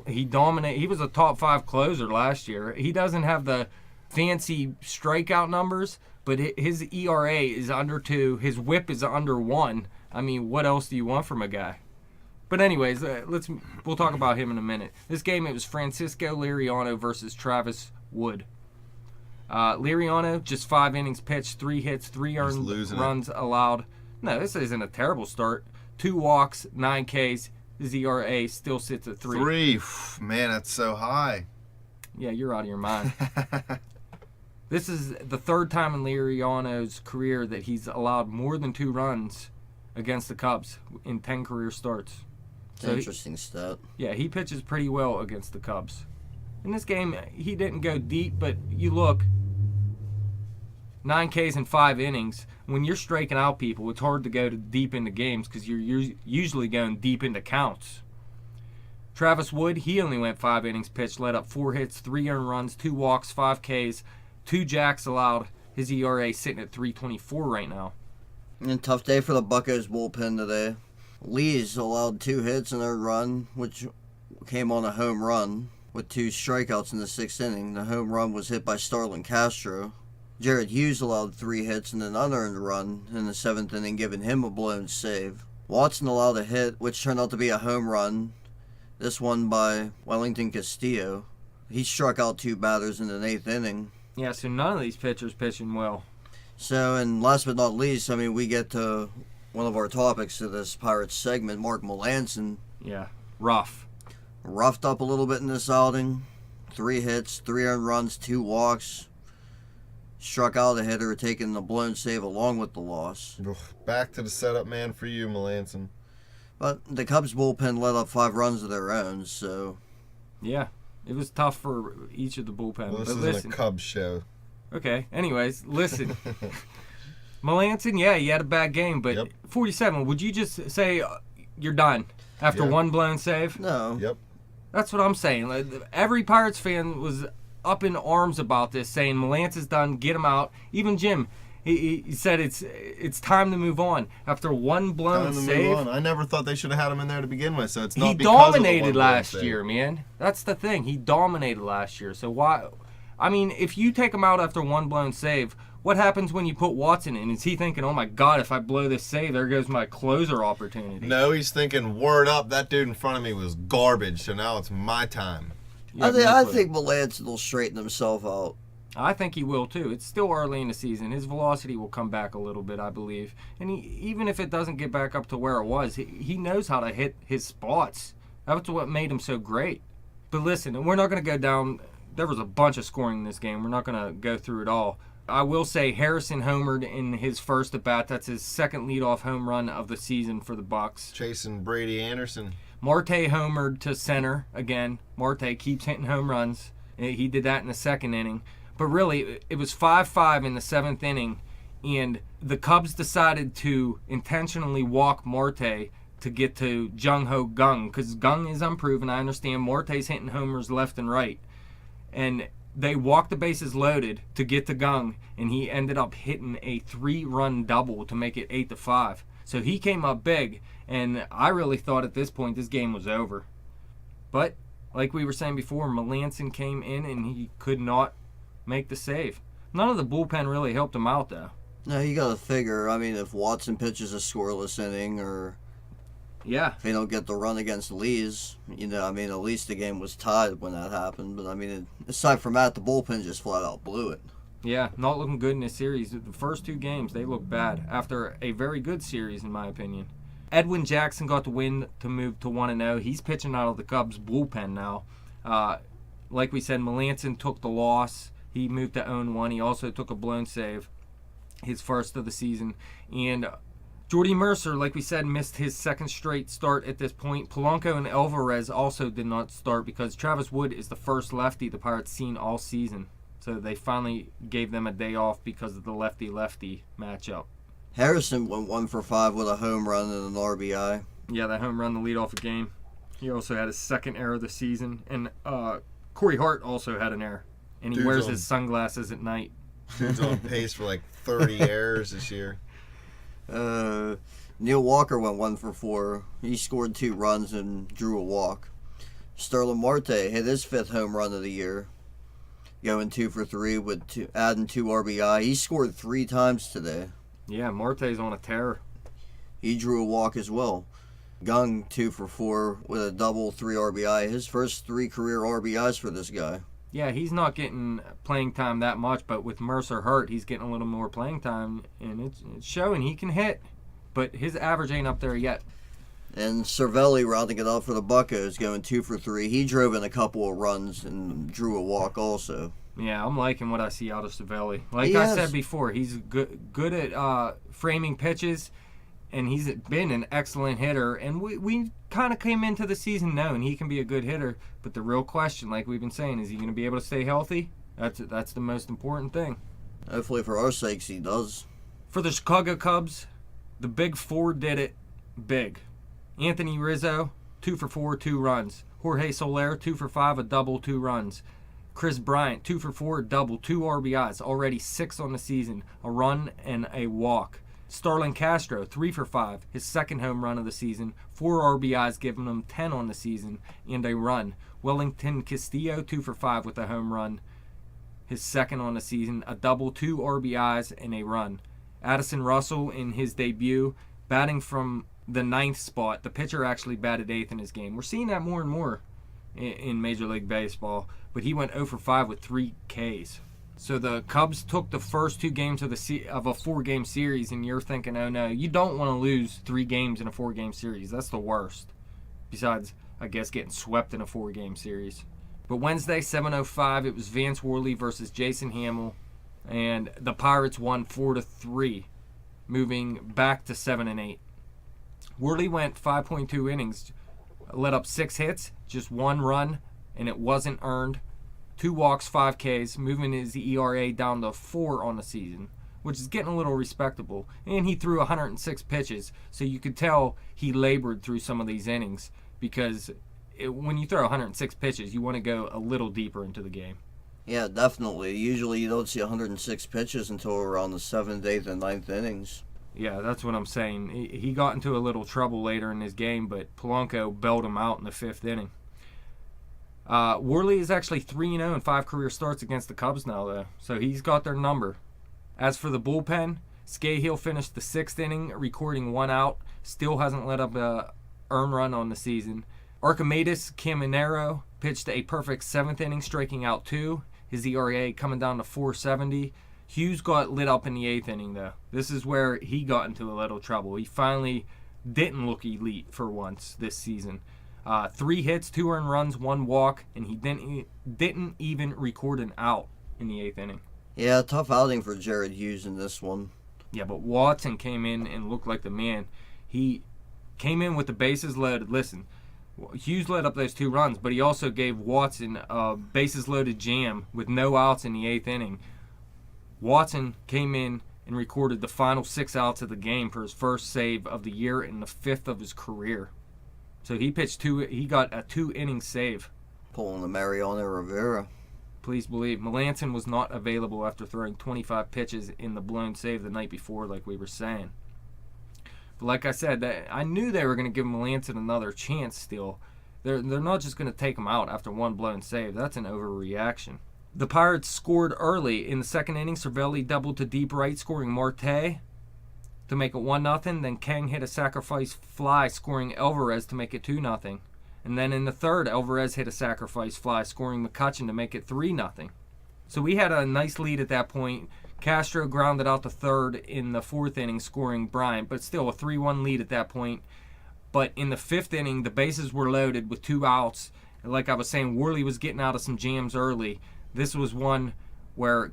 He dominated. He was a top 5 closer last year. He doesn't have the fancy strikeout numbers, but his ERA is under 2. His WHIP is under 1. I mean, what else do you want from a guy? But anyways, we'll talk about him in a minute. This game, it was Francisco Liriano versus Travis Wood. Liriano, just 5 innings pitched, 3 hits, 3 earned runs allowed. No, this isn't a terrible start. 2 walks, 9 Ks. His ERA still sits at 3. 3, man, that's so high. Yeah, you're out of your mind. This is the 3rd time in Liriano's career that he's allowed more than 2 runs against the Cubs in 10 career starts. So Interesting stat. Yeah, he pitches pretty well against the Cubs. In this game, he didn't go deep, but you look, 9 Ks in 5 innings. When you're striking out people, it's hard to go deep into games because you're usually going deep into counts. Travis Wood, he only went 5 innings pitched, let up 4 hits, 3 earned runs, 2 walks, 5 Ks, 2 jacks allowed. His ERA sitting at 3.24 right now. And tough day for the Buccos bullpen today. Lees allowed 2 hits and a run, which came on a home run with 2 strikeouts in the 6th inning. The home run was hit by Starlin Castro. Jared Hughes allowed 3 hits and an unearned run in the 7th inning, giving him a blown save. Watson allowed a hit, which turned out to be a home run. This one by Wellington Castillo. He struck out 2 batters in the 8th inning. Yeah, so none of these pitchers pitching well. So, and last but not least, I mean, we get to one of our topics of this Pirates segment, Mark Melanson. Yeah, rough. Roughed up a little bit in this outing. 3 hits, 3 earned runs, 2 walks. Struck out a hitter, taking the blown save along with the loss. Back to the setup man for you, Melanson. But the Cubs bullpen let up 5 runs of their own, so... Yeah, it was tough for each of the bullpen. Well, this but isn't listen, a Cubs show. Okay, anyways, listen. Melanson, yeah, he had a bad game, but Yep. 47, would you just say you're done after Yeah. one blown save? No. Yep. That's what I'm saying. Like, every Pirates fan was up in arms about this, saying Melanson's done, get him out. Even Jim, he said it's time to move on after one blown Time to save. move on. I never thought they should have had him in there to begin with, so it's not He because of the one dominated blown last save. year, man. That's the thing. He dominated last year. So why? I mean, if you take him out after one blown save, what happens when you put Watson in? Is he thinking, oh my God, if I blow this save, there goes my closer opportunity? No, he's thinking, word up, that dude in front of me was garbage, so now it's my time. Yeah, I think Melanson will straighten himself out. I think he will too. It's still early in the season. His velocity will come back a little bit, I believe. And even if it doesn't get back up to where it was, he knows how to hit his spots. That's what made him so great. But listen, we're not going to go down. There was a bunch of scoring in this game. We're not going to go through it all. I will say Harrison homered in his first at-bat. That's his second leadoff home run of the season for the Bucs. Chasing Brady Anderson. Marte homered to center again. Marte keeps hitting home runs. He did that in the second inning. But really, it was 5-5 in the 7th inning, and the Cubs decided to intentionally walk Marte to get to Jung-Ho Gung, because Gung is unproven. I understand Marte's hitting homers left and right. And they walked the bases loaded to get to Gung, and he ended up hitting a 3-run double to make it 8-5. So he came up big, and I really thought at this point this game was over. But, like we were saying before, Melanson came in and he could not make the save. None of the bullpen really helped him out, though. No, you got to figure, I mean, if Watson pitches a scoreless inning or Yeah. if they don't get the run against Lees, you know, I mean, at least the game was tied when that happened. But, I mean, aside from that, the bullpen just flat out blew it. Yeah, not looking good in this series. The first 2 games, they look bad after a very good series, in my opinion. Edwin Jackson got the win to move to 1-0. He's pitching out of the Cubs bullpen now. Like we said, Melanson took the loss. He moved to 0-1. He also took a blown save, his first of the season. And Jordy Mercer, like we said, missed his second straight start at this point. Polanco and Alvarez also did not start because Travis Wood is the first lefty the Pirates seen all season. So they finally gave them a day off because of the lefty-lefty matchup. Harrison went 1 for 5 with a home run and an RBI. Yeah, that home run to lead off a game. He also had his second error of the season. And Corey Hart also had an error. And he wears his sunglasses at night. Dude's on pace for like 30 errors this year. Neil Walker went 1 for 4. He scored 2 runs and drew a walk. Sterling Marte hit his 5th home run of the year, going 2 for 3 with adding 2 RBI. He scored 3 times today. Yeah, Marte's on a tear. He drew a walk as well. Gung 2 for 4 with a double, 3 RBI. His first 3 career RBIs for this guy. Yeah, he's not getting playing time that much, but with Mercer hurt, he's getting a little more playing time, and it's showing he can hit, but his average ain't up there yet. And Cervelli rounding it up for the Buccos, going 2 for 3. He drove in a couple of runs and drew a walk also. Yeah, I'm liking what I see out of Cervelli. Like I said before, he's good at framing pitches, and he's been an excellent hitter. And we kind of came into the season knowing he can be a good hitter, but the real question, like we've been saying, is he going to be able to stay healthy? That's the most important thing. Hopefully for our sakes he does. For the Chicago Cubs, the Big Four did it big. Anthony Rizzo, 2 for 4, 2 runs. Jorge Soler, 2 for 5, a double, 2 runs. Chris Bryant, 2 for 4, a double, 2 RBIs, already 6 on the season, a run and a walk. Starlin Castro, 3 for 5, his second home run of the season, 4 RBIs, giving him 10 on the season, and a run. Wellington Castillo, 2 for 5 with a home run, his second on the season, a double, 2 RBIs, and a run. Addison Russell, in his debut, batting from the 9th spot. The pitcher actually batted 8th in his game. We're seeing that more and more in Major League Baseball, but he went 0 for 5 with 3 Ks. So the Cubs took the first 2 games of a 4-game series, and you're thinking, oh no, you don't want to lose 3 games in a 4-game series. That's the worst. Besides, I guess, getting swept in a 4-game series. But Wednesday, 7:05, it was Vance Worley versus Jason Hamill, and the Pirates won 4-3, moving back to 7-8. Worley went 5.2 innings, let up 6 hits, just 1 run, and it wasn't earned. 2 walks, 5 Ks, moving his ERA down to 4 on the season, which is getting a little respectable. And he threw 106 pitches, so you could tell he labored through some of these innings, because when you throw 106 pitches, you want to go a little deeper into the game. Yeah, definitely. Usually you don't see 106 pitches until around the 7th, 8th, and 9th innings. Yeah, that's what I'm saying. He got into a little trouble later in his game, but Polanco bailed him out in the 5th inning. Worley is actually 3-0 in 5 career starts against the Cubs now, though, so he's got their number. As for the bullpen, Scahill finished the 6th inning, recording 1 out, still hasn't let up a earned run on the season. Archimedes Caminero pitched a perfect 7th inning, striking out 2, his ERA coming down to 4.70. Hughes got lit up in the 8th inning, though. This is where he got into a little trouble. He finally didn't look elite for once this season. 3 hits, 2 earned runs, 1 walk, and he didn't even record an out in the 8th inning. Yeah, tough outing for Jared Hughes in this one. Yeah, but Watson came in and looked like the man. He came in with the bases loaded. Listen, Hughes led up those 2 runs, but he also gave Watson a bases loaded jam with no outs in the 8th inning. Watson came in and recorded the final 6 outs of the game for his first save of the year and the 5th of his career. So he pitched 2. He got a 2-inning save. Pulling the Mariano Rivera. Please believe Melanson was not available after throwing 25 pitches in the blown save the night before, like we were saying. But like I said, I knew they were going to give Melanson another chance still. They're not just going to take him out after 1 blown save. That's an overreaction. The Pirates scored early in the 2nd inning. Cervelli doubled to deep right, scoring Marte to make it 1-0. Then Kang hit a sacrifice fly, scoring Alvarez to make it 2-0. And then in the 3rd, Alvarez hit a sacrifice fly, scoring McCutchen to make it 3-0. So we had a nice lead at that point. Castro grounded out the 3rd in the 4th inning, scoring Bryant, but still a 3-1 lead at that point. But in the 5th inning, the bases were loaded with 2 outs. And like I was saying, Worley was getting out of some jams early. This was one where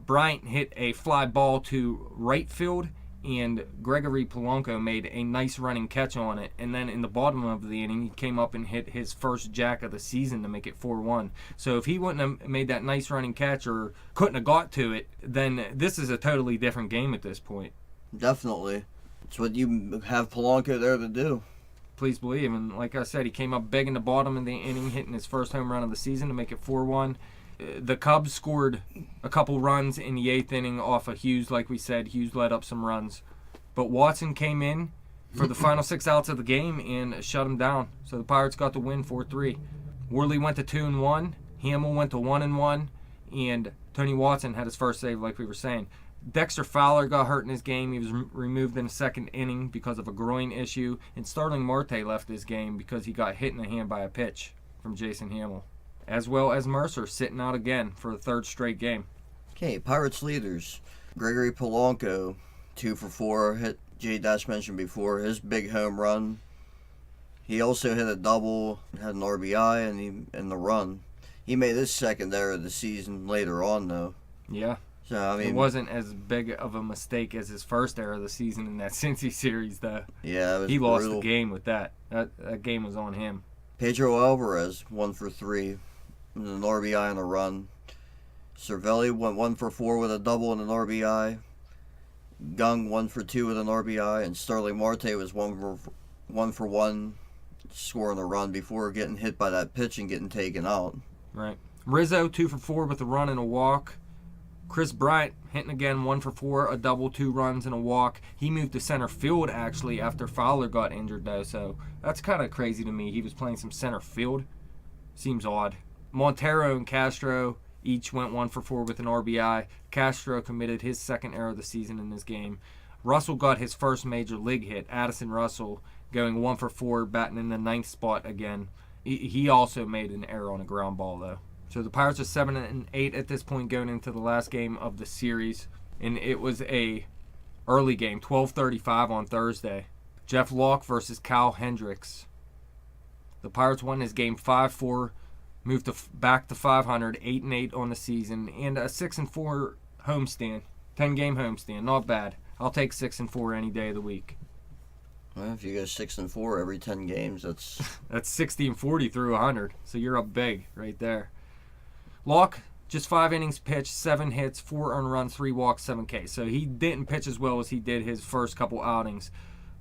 Bryant hit a fly ball to right field, and Gregory Polanco made a nice running catch on it. And then in the bottom of the inning, he came up and hit his first jack of the season to make it 4-1. So if he wouldn't have made that nice running catch or couldn't have got to it, then this is a totally different game at this point. definitely. It's what you have Polanco there to do. Please believe. And like I said, he came up big in the bottom of the inning, hitting his first home run of the season to make it 4-1. The Cubs scored a couple runs in the 8th inning off of Hughes, like we said. Hughes led up some runs. But Watson came in for the final 6 outs of the game and shut him down. So the Pirates got the win 4-3. Worley went to 2-1. Hamill went to 1-1. And Tony Watson had his first save, like we were saying. Dexter Fowler got hurt in his game. He was removed in the 2nd inning because of a groin issue. And Starling Marte left this game because he got hit in the hand by a pitch from Jason Hamill. As well as Mercer sitting out again for the 3rd straight game. Okay, Pirates leaders. Gregory Polanco, 2 for 4. Hit J Dash mentioned before, his big home run. He also hit a double, had an RBI, and the run. He made his 2nd error of the season later on, though. Yeah. So, I mean, it wasn't as big of a mistake as his first error of the season in that Cincy series, though. Yeah, it was he lost brutal. the game with that. That game was on him. Pedro Alvarez, 1 for 3, with an RBI and a run. Cervelli went 1 for 4 with a double and an RBI. Gung 1 for 2 with an RBI, and Starling Marte was 1 for 1, scoring a run before getting hit by that pitch and getting taken out. Right. Rizzo 2 for 4 with a run and a walk. Chris Bryant hitting again 1 for 4, a double, 2 runs and a walk. He moved to center field actually after Fowler got injured though, so that's kind of crazy to me. He was playing some center field. Seems odd. Montero and Castro each went 1 for 4 with an RBI. Castro committed his 2nd error of the season in this game. Russell got his first major league hit. Addison Russell going 1 for 4, batting in the 9th spot again. He also made an error on a ground ball though. So the Pirates are 7-8 at this point going into the last game of the series. And it was a early game, 12:35 on Thursday. Jeff Locke versus Cal Hendricks. The Pirates won this game 5-4, moved back to 500, 8-8 on the season, and a 6-4 homestand, 10-game homestand. Not bad. I'll take 6-4 any day of the week. Well, if you go 6-4 every 10 games, that's 60 and 40 through 100. So you're up big right there. Locke, just 5 innings pitched, 7 hits, 4 earned runs, 3 walks, 7 Ks. So he didn't pitch as well as he did his first couple outings.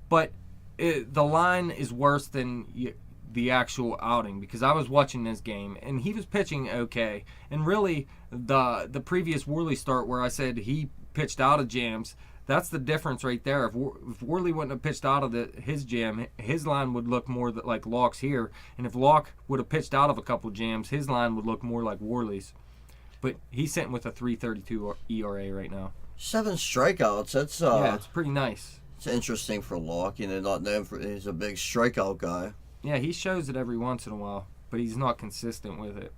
But the line is worse than the actual outing because I was watching this game and he was pitching okay. And really, the previous Worley start where I said he pitched out of jams, that's the difference right there. If Worley wouldn't have pitched out of his jam, his line would look more like Locke's here. And if Locke would have pitched out of a couple jams, his line would look more like Worley's. But he's sitting with a 3.32 ERA right now. 7 strikeouts. That's yeah, it's pretty nice. It's interesting for Locke. Not known for he's a big strikeout guy. Yeah, he shows it every once in a while, but he's not consistent with it.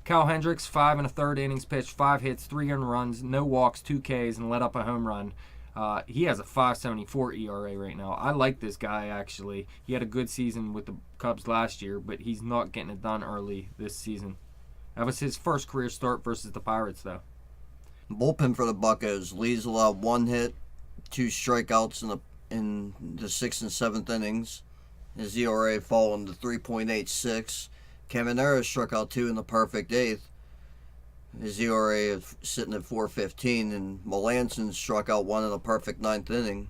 Cal Hendricks, 5 1/3 innings pitched, 5 hits, 3 earned runs, no walks, 2 Ks, and let up a home run. He has a 5.74 ERA right now. I like this guy, actually. He had a good season with the Cubs last year, but he's not getting it done early this season. That was his first career start versus the Pirates, though. Bullpen for the Buccos. Lees allowed 1 hit, 2 strikeouts in the 6th and 7th innings. His ERA fallen to 3.86. Caminero struck out 2 in the perfect 8th. His ERA is sitting at 4.15, and Melanson struck out 1 in the perfect 9th inning.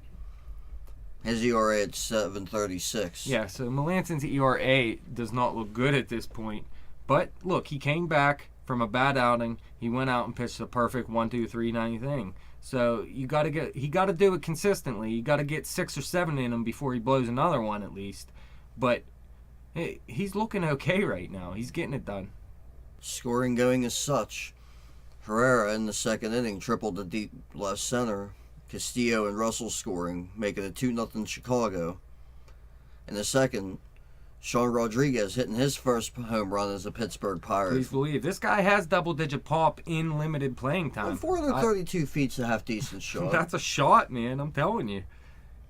His ERA at 7.36. Yeah, so Melanson's ERA does not look good at this point. But look, he came back from a bad outing. He went out and pitched a perfect 1, 2, 3 9th inning. So he got to do it consistently. You got to get 6 or 7 in him before he blows another one at least. But he's looking okay right now. He's getting it done. Scoring going as such. Herrera in the 2nd inning tripled to deep left center. Castillo and Russell scoring, making it 2-0 Chicago. In the 2nd, Sean Rodriguez hitting his first home run as a Pittsburgh Pirate. Please believe. This guy has double-digit pop in limited playing time. 432 feet's a half-decent shot. That's a shot, man. I'm telling you.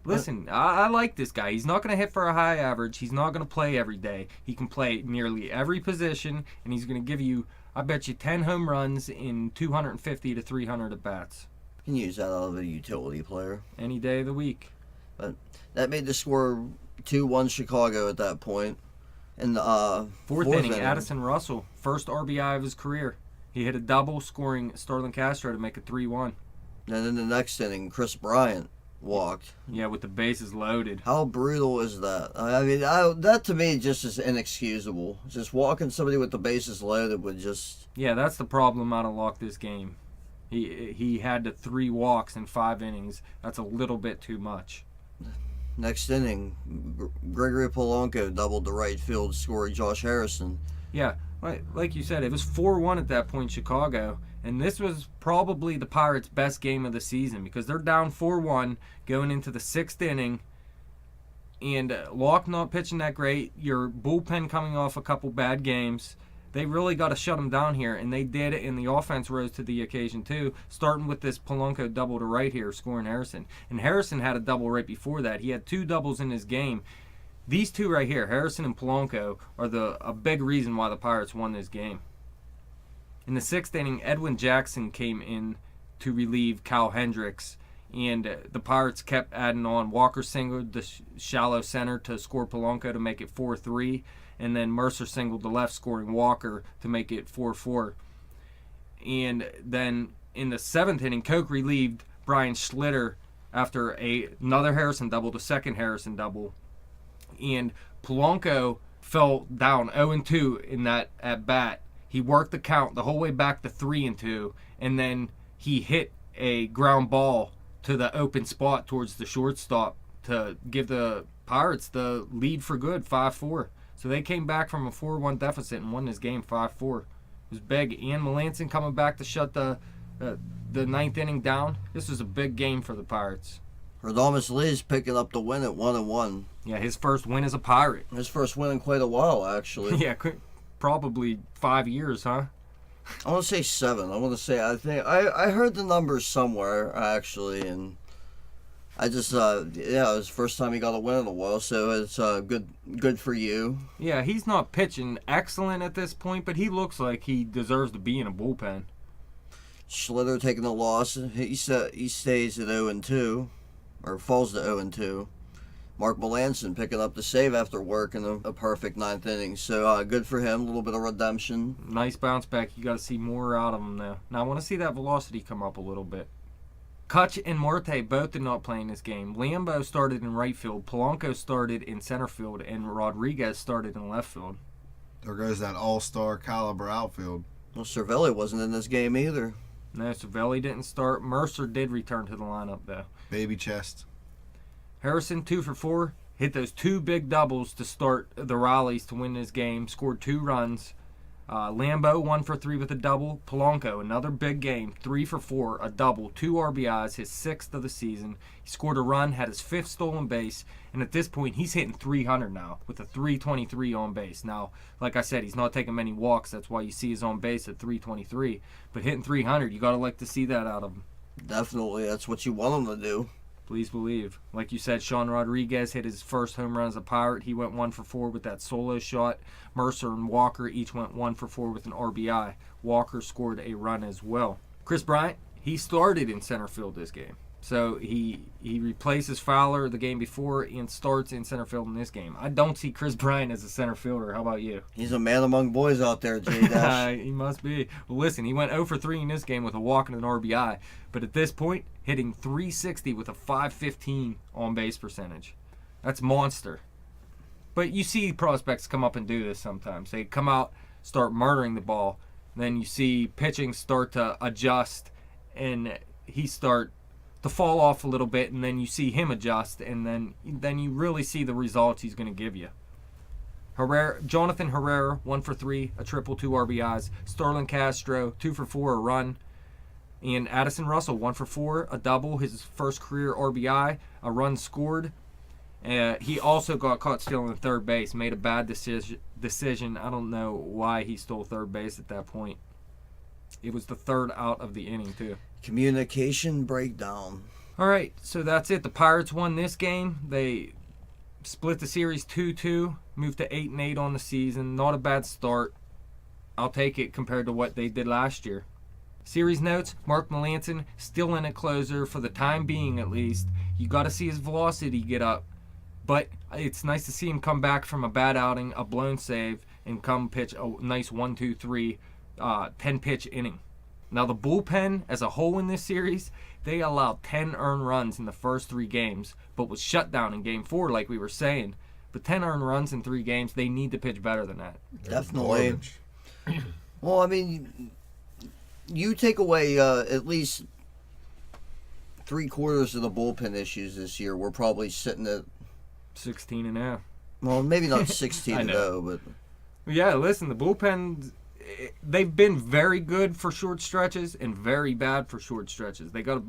Listen, I like this guy. He's not going to hit for a high average. He's not going to play every day. He can play nearly every position, and he's going to give you, I bet you, 10 home runs in 250 to 300 at-bats. You can use that out of a utility player. Any day of the week. But that made the score 2-1 Chicago at that point. In the fourth inning, Addison Russell, first RBI of his career. He hit a double, scoring Starling Castro to make it 3-1. And in the next inning, Chris Bryant walked. Yeah, with the bases loaded. How brutal is that? I mean, that to me just is inexcusable. Just walking somebody with the bases loaded would just... Yeah, that's the problem out of Locke this game. He had 3 walks in 5 innings. That's a little bit too much. Next inning, Gregory Polanco doubled to right field, scored Josh Harrison. Yeah, like you said, it was 4-1 at that point in Chicago, and this was probably the Pirates' best game of the season because they're down 4-1 going into the 6th inning, and Locke not pitching that great, your bullpen coming off a couple bad games. They really got to shut them down here, and they did it, and the offense rose to the occasion too, starting with this Polanco double to right here, scoring Harrison. And Harrison had a double right before that. He had 2 doubles in his game. These 2 right here, Harrison and Polanco, are a big reason why the Pirates won this game. In the 6th inning, Edwin Jackson came in to relieve Cal Hendricks, and the Pirates kept adding on. Walker singled the shallow center to score Polanco to make it 4-3. And then Mercer singled the left, scoring Walker to make it 4-4. And then in the 7th inning, Koch relieved Brian Schlitter after another Harrison double, the second Harrison double. And Polanco fell down 0-2 in that at bat. He worked the count the whole way back to 3-2, and then he hit a ground ball to the open spot towards the shortstop to give the Pirates the lead for good, 5-4. So they came back from a 4-1 deficit and won this game 5-4. It was big. Ian Melanson coming back to shut the 9th inning down. This was a big game for the Pirates. Radames Lee's picking up the win at 1-1. Yeah, his first win as a Pirate. His first win in quite a while, actually. Yeah, probably 5 years, huh? I want to say 7. I heard the numbers somewhere, actually, and I just, it was the first time he got a win in a while, so it's good for you. Yeah, he's not pitching excellent at this point, but he looks like he deserves to be in a bullpen. Schlitter taking the loss. He stays at 0-2, or falls to 0-2. Mark Melanson picking up the save after working a perfect 9th inning, so good for him. A little bit of redemption. Nice bounce back. You got to see more out of him now. Now I want to see that velocity come up a little bit. Kutch and Marte both did not play in this game. Lambeau started in right field, Polanco started in center field, and Rodriguez started in left field. There goes that all-star caliber outfield. Well, Cervelli wasn't in this game either. No, Cervelli didn't start. Mercer did return to the lineup, though. Baby chest. Harrison, 2 for 4, hit those 2 big doubles to start the Rallies to win this game, scored 2 runs. Lambeau 1 for 3 with a double. Polanco, another big game, 3 for 4, a double, 2 RBIs, his 6th of the season. He scored a run, had his 5th stolen base, and at this point he's hitting 300 now with a 323 on base. Now, like I said, he's not taking many walks, that's why you see his on base at 323. But hitting 300, you gotta like to see that out of him. Definitely, that's what you want him to do. Please believe. Like you said, Sean Rodriguez hit his first home run as a Pirate. He went 1 for 4 with that solo shot. Mercer and Walker each went 1 for 4 with an RBI. Walker scored a run as well. Chris Bryant, he started in center field this game. So he replaces Fowler the game before and starts in center field in this game. I don't see Chris Bryant as a center fielder. How about you? He's a man among boys out there, J-Dash. He must be. Well, listen, he went 0 for 3 in this game with a walk and an RBI. But at this point, hitting 360 with a 515 on-base percentage. That's monster. But you see prospects come up and do this sometimes. They come out, start murdering the ball. Then you see pitching start to adjust, and he start to fall off a little bit, and then you see him adjust, and then you really see the results he's going to give you. Jonathan Herrera, 1 for 3, a triple, 2 RBIs. Starlin Castro, 2 for 4, a run. And Addison Russell, 1 for 4, a double, his first career RBI, a run scored. He also got caught stealing third base, made a bad decision. I don't know why he stole third base at that point. It was the 3rd out of the inning, too. Communication breakdown. All right, so that's it. The Pirates won this game. They split the series 2-2, moved to 8-8 on the season. Not a bad start. I'll take it compared to what they did last year. Series notes, Mark Melanson still in at closer for the time being at least. You got to see his velocity get up. But it's nice to see him come back from a bad outing, a blown save, and come pitch a nice 1-2-3 10-pitch inning. Now, the bullpen as a whole in this series, they allowed 10 earned runs in the first 3 games, but was shut down in Game 4, like we were saying. But 10 earned runs in 3 games, they need to pitch better than that. Definitely. Well, I mean, you take away at least 3/4 of the bullpen issues this year. We're probably sitting at 16-0. well, maybe not 16 I know. but Yeah, listen, the bullpen, they've been very good for short stretches and very bad for short stretches. They got to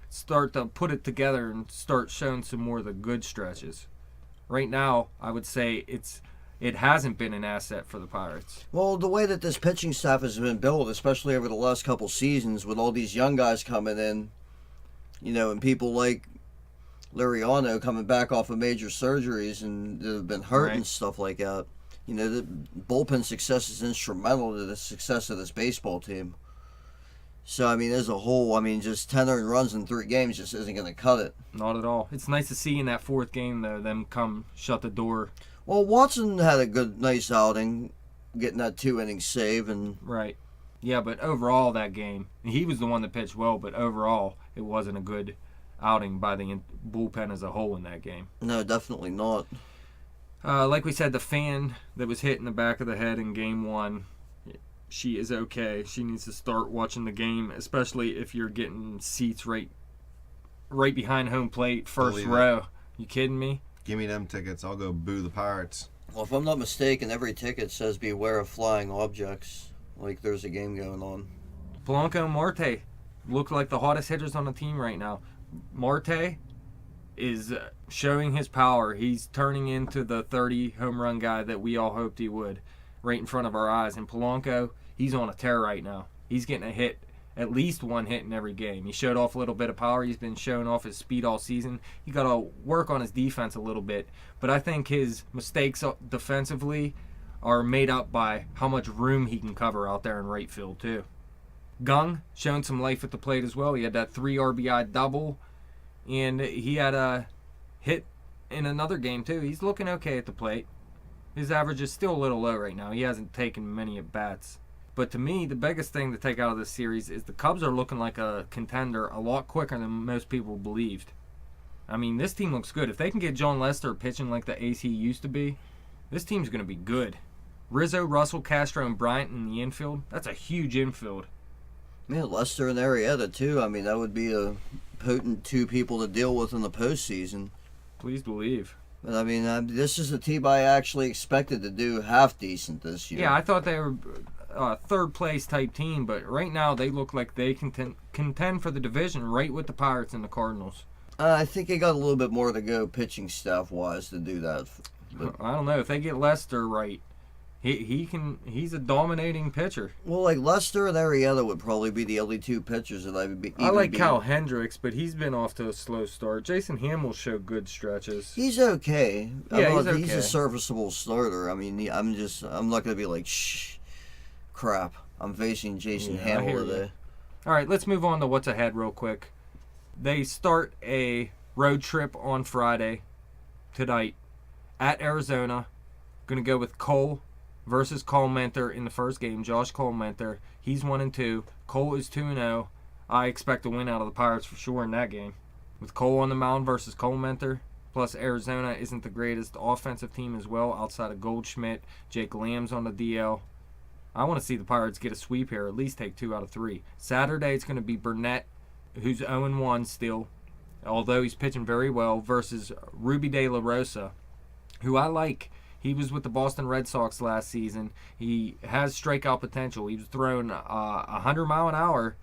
start to put it together and start showing some more of the good stretches. Right now, I would say it hasn't been an asset for the Pirates. well, the way that this pitching staff has been built, especially over the last couple seasons, with all these young guys coming in, and people like Liriano coming back off of major surgeries and that have been hurt and stuff like that. The bullpen success is instrumental to the success of this baseball team. So, I mean, as a whole, just 10 earned runs in 3 games just isn't going to cut it. Not at all. It's nice to see in that 4th game, though, them come shut the door. Well, Watson had a nice outing, getting that 2-inning save. Right. Yeah, but overall that game, he was the one that pitched well, but overall it wasn't a good outing by the bullpen as a whole in that game. No, definitely not. Like we said, the fan that was hit in the back of the head in Game 1, she is okay. She needs to start watching the game, especially if you're getting seats right behind home plate, first row. You kidding me? Give me them tickets. I'll go boo the Pirates. Well, if I'm not mistaken, every ticket says beware of flying objects, like there's a game going on. Polanco and Marte look like the hottest hitters on the team right now. Marte is showing his power. He's turning into the 30 home run guy that we all hoped he would right in front of our eyes. And Polanco, he's on a tear right now. He's getting a hit, at least one hit in every game. He showed off a little bit of power. He's been showing off his speed all season. He got to work on his defense a little bit. But I think his mistakes defensively are made up by how much room he can cover out there in right field, too. Gung showing some life at the plate as well. He had that 3 RBI double, and he had a hit in another game, too. He's looking okay at the plate. His average is still a little low right now. He hasn't taken many at-bats. But to me, the biggest thing to take out of this series is the Cubs are looking like a contender a lot quicker than most people believed. I mean, this team looks good. If they can get John Lester pitching like the ace he used to be, this team's going to be good. Rizzo, Russell, Castro, and Bryant in the infield, that's a huge infield. Yeah, Lester and Arrieta, too. I mean, that would be a potent 2 people to deal with in the postseason. Please believe. But, I mean, this is a team I actually expected to do half decent this year. Yeah, I thought they were a third-place type team, but right now they look like they contend for the division right with the Pirates and the Cardinals. I think they got a little bit more to go pitching staff-wise to do that. But, I don't know. If they get Lester right, he's a dominating pitcher. well, like Lester and Arrieta would probably be the only 2 pitchers that I would be. I like Kyle Hendricks, but he's been off to a slow start. Jason Hamm will show good stretches. He's okay. Yeah, he's okay. He's a serviceable starter. I mean, I'm not going to be like, shh, crap. I'm facing Jason Hamm today. All right, let's move on to what's ahead real quick. They start a road trip on Friday tonight at Arizona. Going to go with Cole versus Cole Mentor in the first game. Josh Cole Mentor. He's 1-2. Cole is 2-0. I expect a win out of the Pirates for sure in that game. With Cole on the mound versus Cole Mentor. Plus Arizona isn't the greatest offensive team as well outside of Goldschmidt. Jake Lamb's on the DL. I want to see the Pirates get a sweep here, at least take 2 out of 3. Saturday it's going to be Burnett, who's 0-1 still, although he's pitching very well, versus Ruby De La Rosa, who I like. He was with the Boston Red Sox last season. He has strikeout potential. He was throwing 100 mile an hour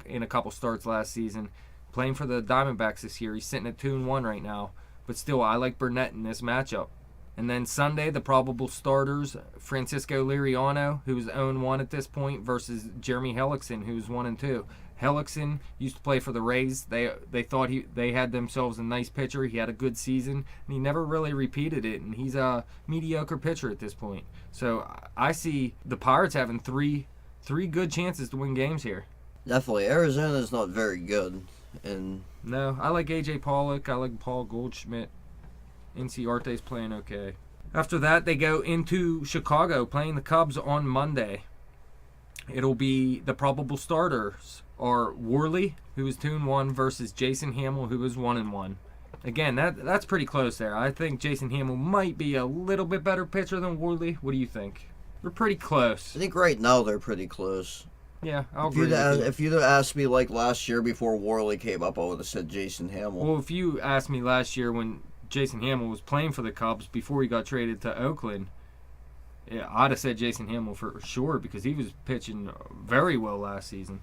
in a couple starts last season. Playing for the Diamondbacks this year. He's sitting at 2-1 right now. But still, I like Burnett in this matchup. And then Sunday, the probable starters, Francisco Liriano, who's 0-1 at this point, versus Jeremy Hellickson, who's 1-2. Hellickson used to play for the Rays. They thought they had themselves a nice pitcher. He had a good season, and he never really repeated it, and he's a mediocre pitcher at this point. So I see the Pirates having three good chances to win games here. Definitely. Arizona's not very good. No, I like A.J. Pollock. I like Paul Goldschmidt. NC Arte's playing okay. After that, they go into Chicago, playing the Cubs on Monday. It'll be the probable starters are Worley, who is 2-1, versus Jason Hamill, who is 1-1. Again, that's pretty close there. I think Jason Hamill might be a little bit better pitcher than Worley. What do you think? They're pretty close. I think right now they're pretty close. Yeah, I'll agree with you. If you'd have asked me like last year before Worley came up, I would have said Jason Hamill. Well, if you asked me last year when Jason Hamill was playing for the Cubs before he got traded to Oakland, yeah, I'd have said Jason Hamill for sure because he was pitching very well last season.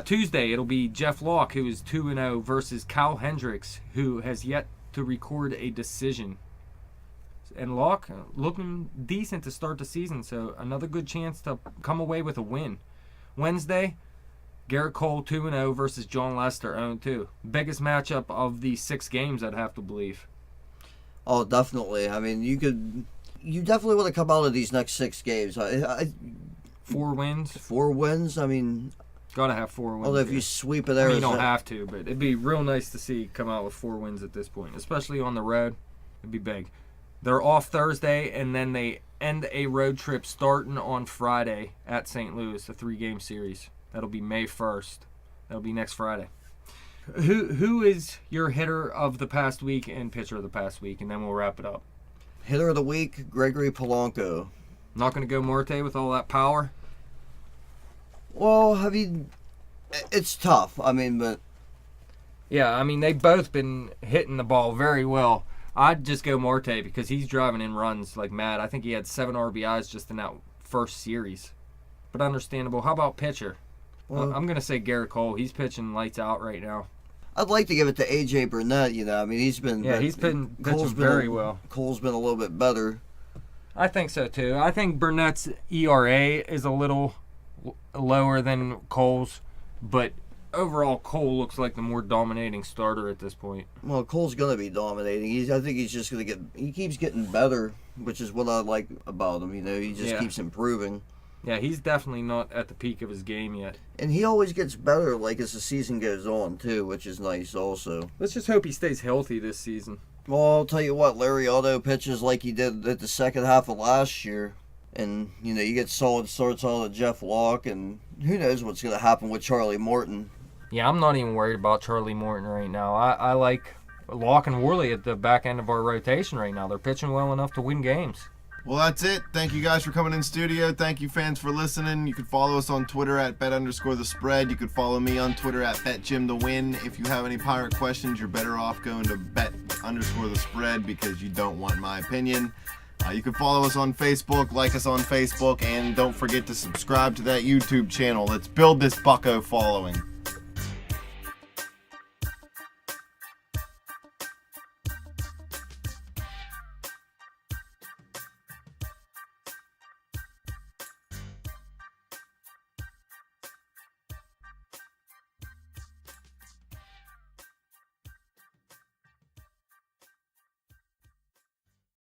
Tuesday, it'll be Jeff Locke, who is 2-0, versus Cal Hendricks, who has yet to record a decision. And Locke looking decent to start the season, so another good chance to come away with a win. Wednesday, Garrett Cole 2-0 versus John Lester 0-2. Biggest matchup of the 6 games, I'd have to believe. Oh, definitely. I mean, you definitely want to come out of these next 6 games. 4 wins. 4 wins. I mean, Gotta have 4 wins. although if here. you sweep it, I mean, Arizona, you don't have to, but it'd be real nice to see come out with 4 wins at this point, especially on the road. It'd be big. They're off Thursday, and then they end a road trip starting on Friday at St. Louis, a 3-game series. That'll be May 1st. That'll be next Friday. Who is your hitter of the past week and pitcher of the past week, and then we'll wrap it up. hitter of the week, Gregory Polanco. Not going to go Marte with all that power? Well, I mean, it's tough. I mean, but Yeah, I mean, they've both been hitting the ball very well. I'd just go Marte because he's driving in runs like mad. I think he had 7 RBIs just in that first series. But understandable. How about pitcher? Well, I'm going to say Garrett Cole. He's pitching lights out right now. I'd like to give it to A.J. Burnett. You know, I mean, he's been pitching Cole's very well. Cole's been a little bit better. I think so, too. I think Burnett's ERA is a little lower than Cole's, but overall, Cole looks like the more dominating starter at this point. Well, Cole's gonna be dominating. I think he's just gonna get. He keeps getting better, which is what I like about him. You know, he just keeps improving. Yeah, he's definitely not at the peak of his game yet. And he always gets better, like as the season goes on too, which is nice also. Let's just hope he stays healthy this season. Well, I'll tell you what, Larry Otto pitches like he did at the second half of last year. And, you know, you get solid starts out of Jeff Locke, and who knows what's going to happen with Charlie Morton. Yeah, I'm not even worried about Charlie Morton right now. I like Locke and Worley at the back end of our rotation right now. They're pitching well enough to win games. Well, that's it. Thank you guys for coming in studio. Thank you, fans, for listening. You can follow us on Twitter at bet_the_spread. You can follow me on Twitter at betjimthewin. If you have any Pirate questions, you're better off going to bet_the_spread because you don't want my opinion. You can follow us on Facebook, like us on Facebook, and don't forget to subscribe to that YouTube channel. Let's build this Bucco following.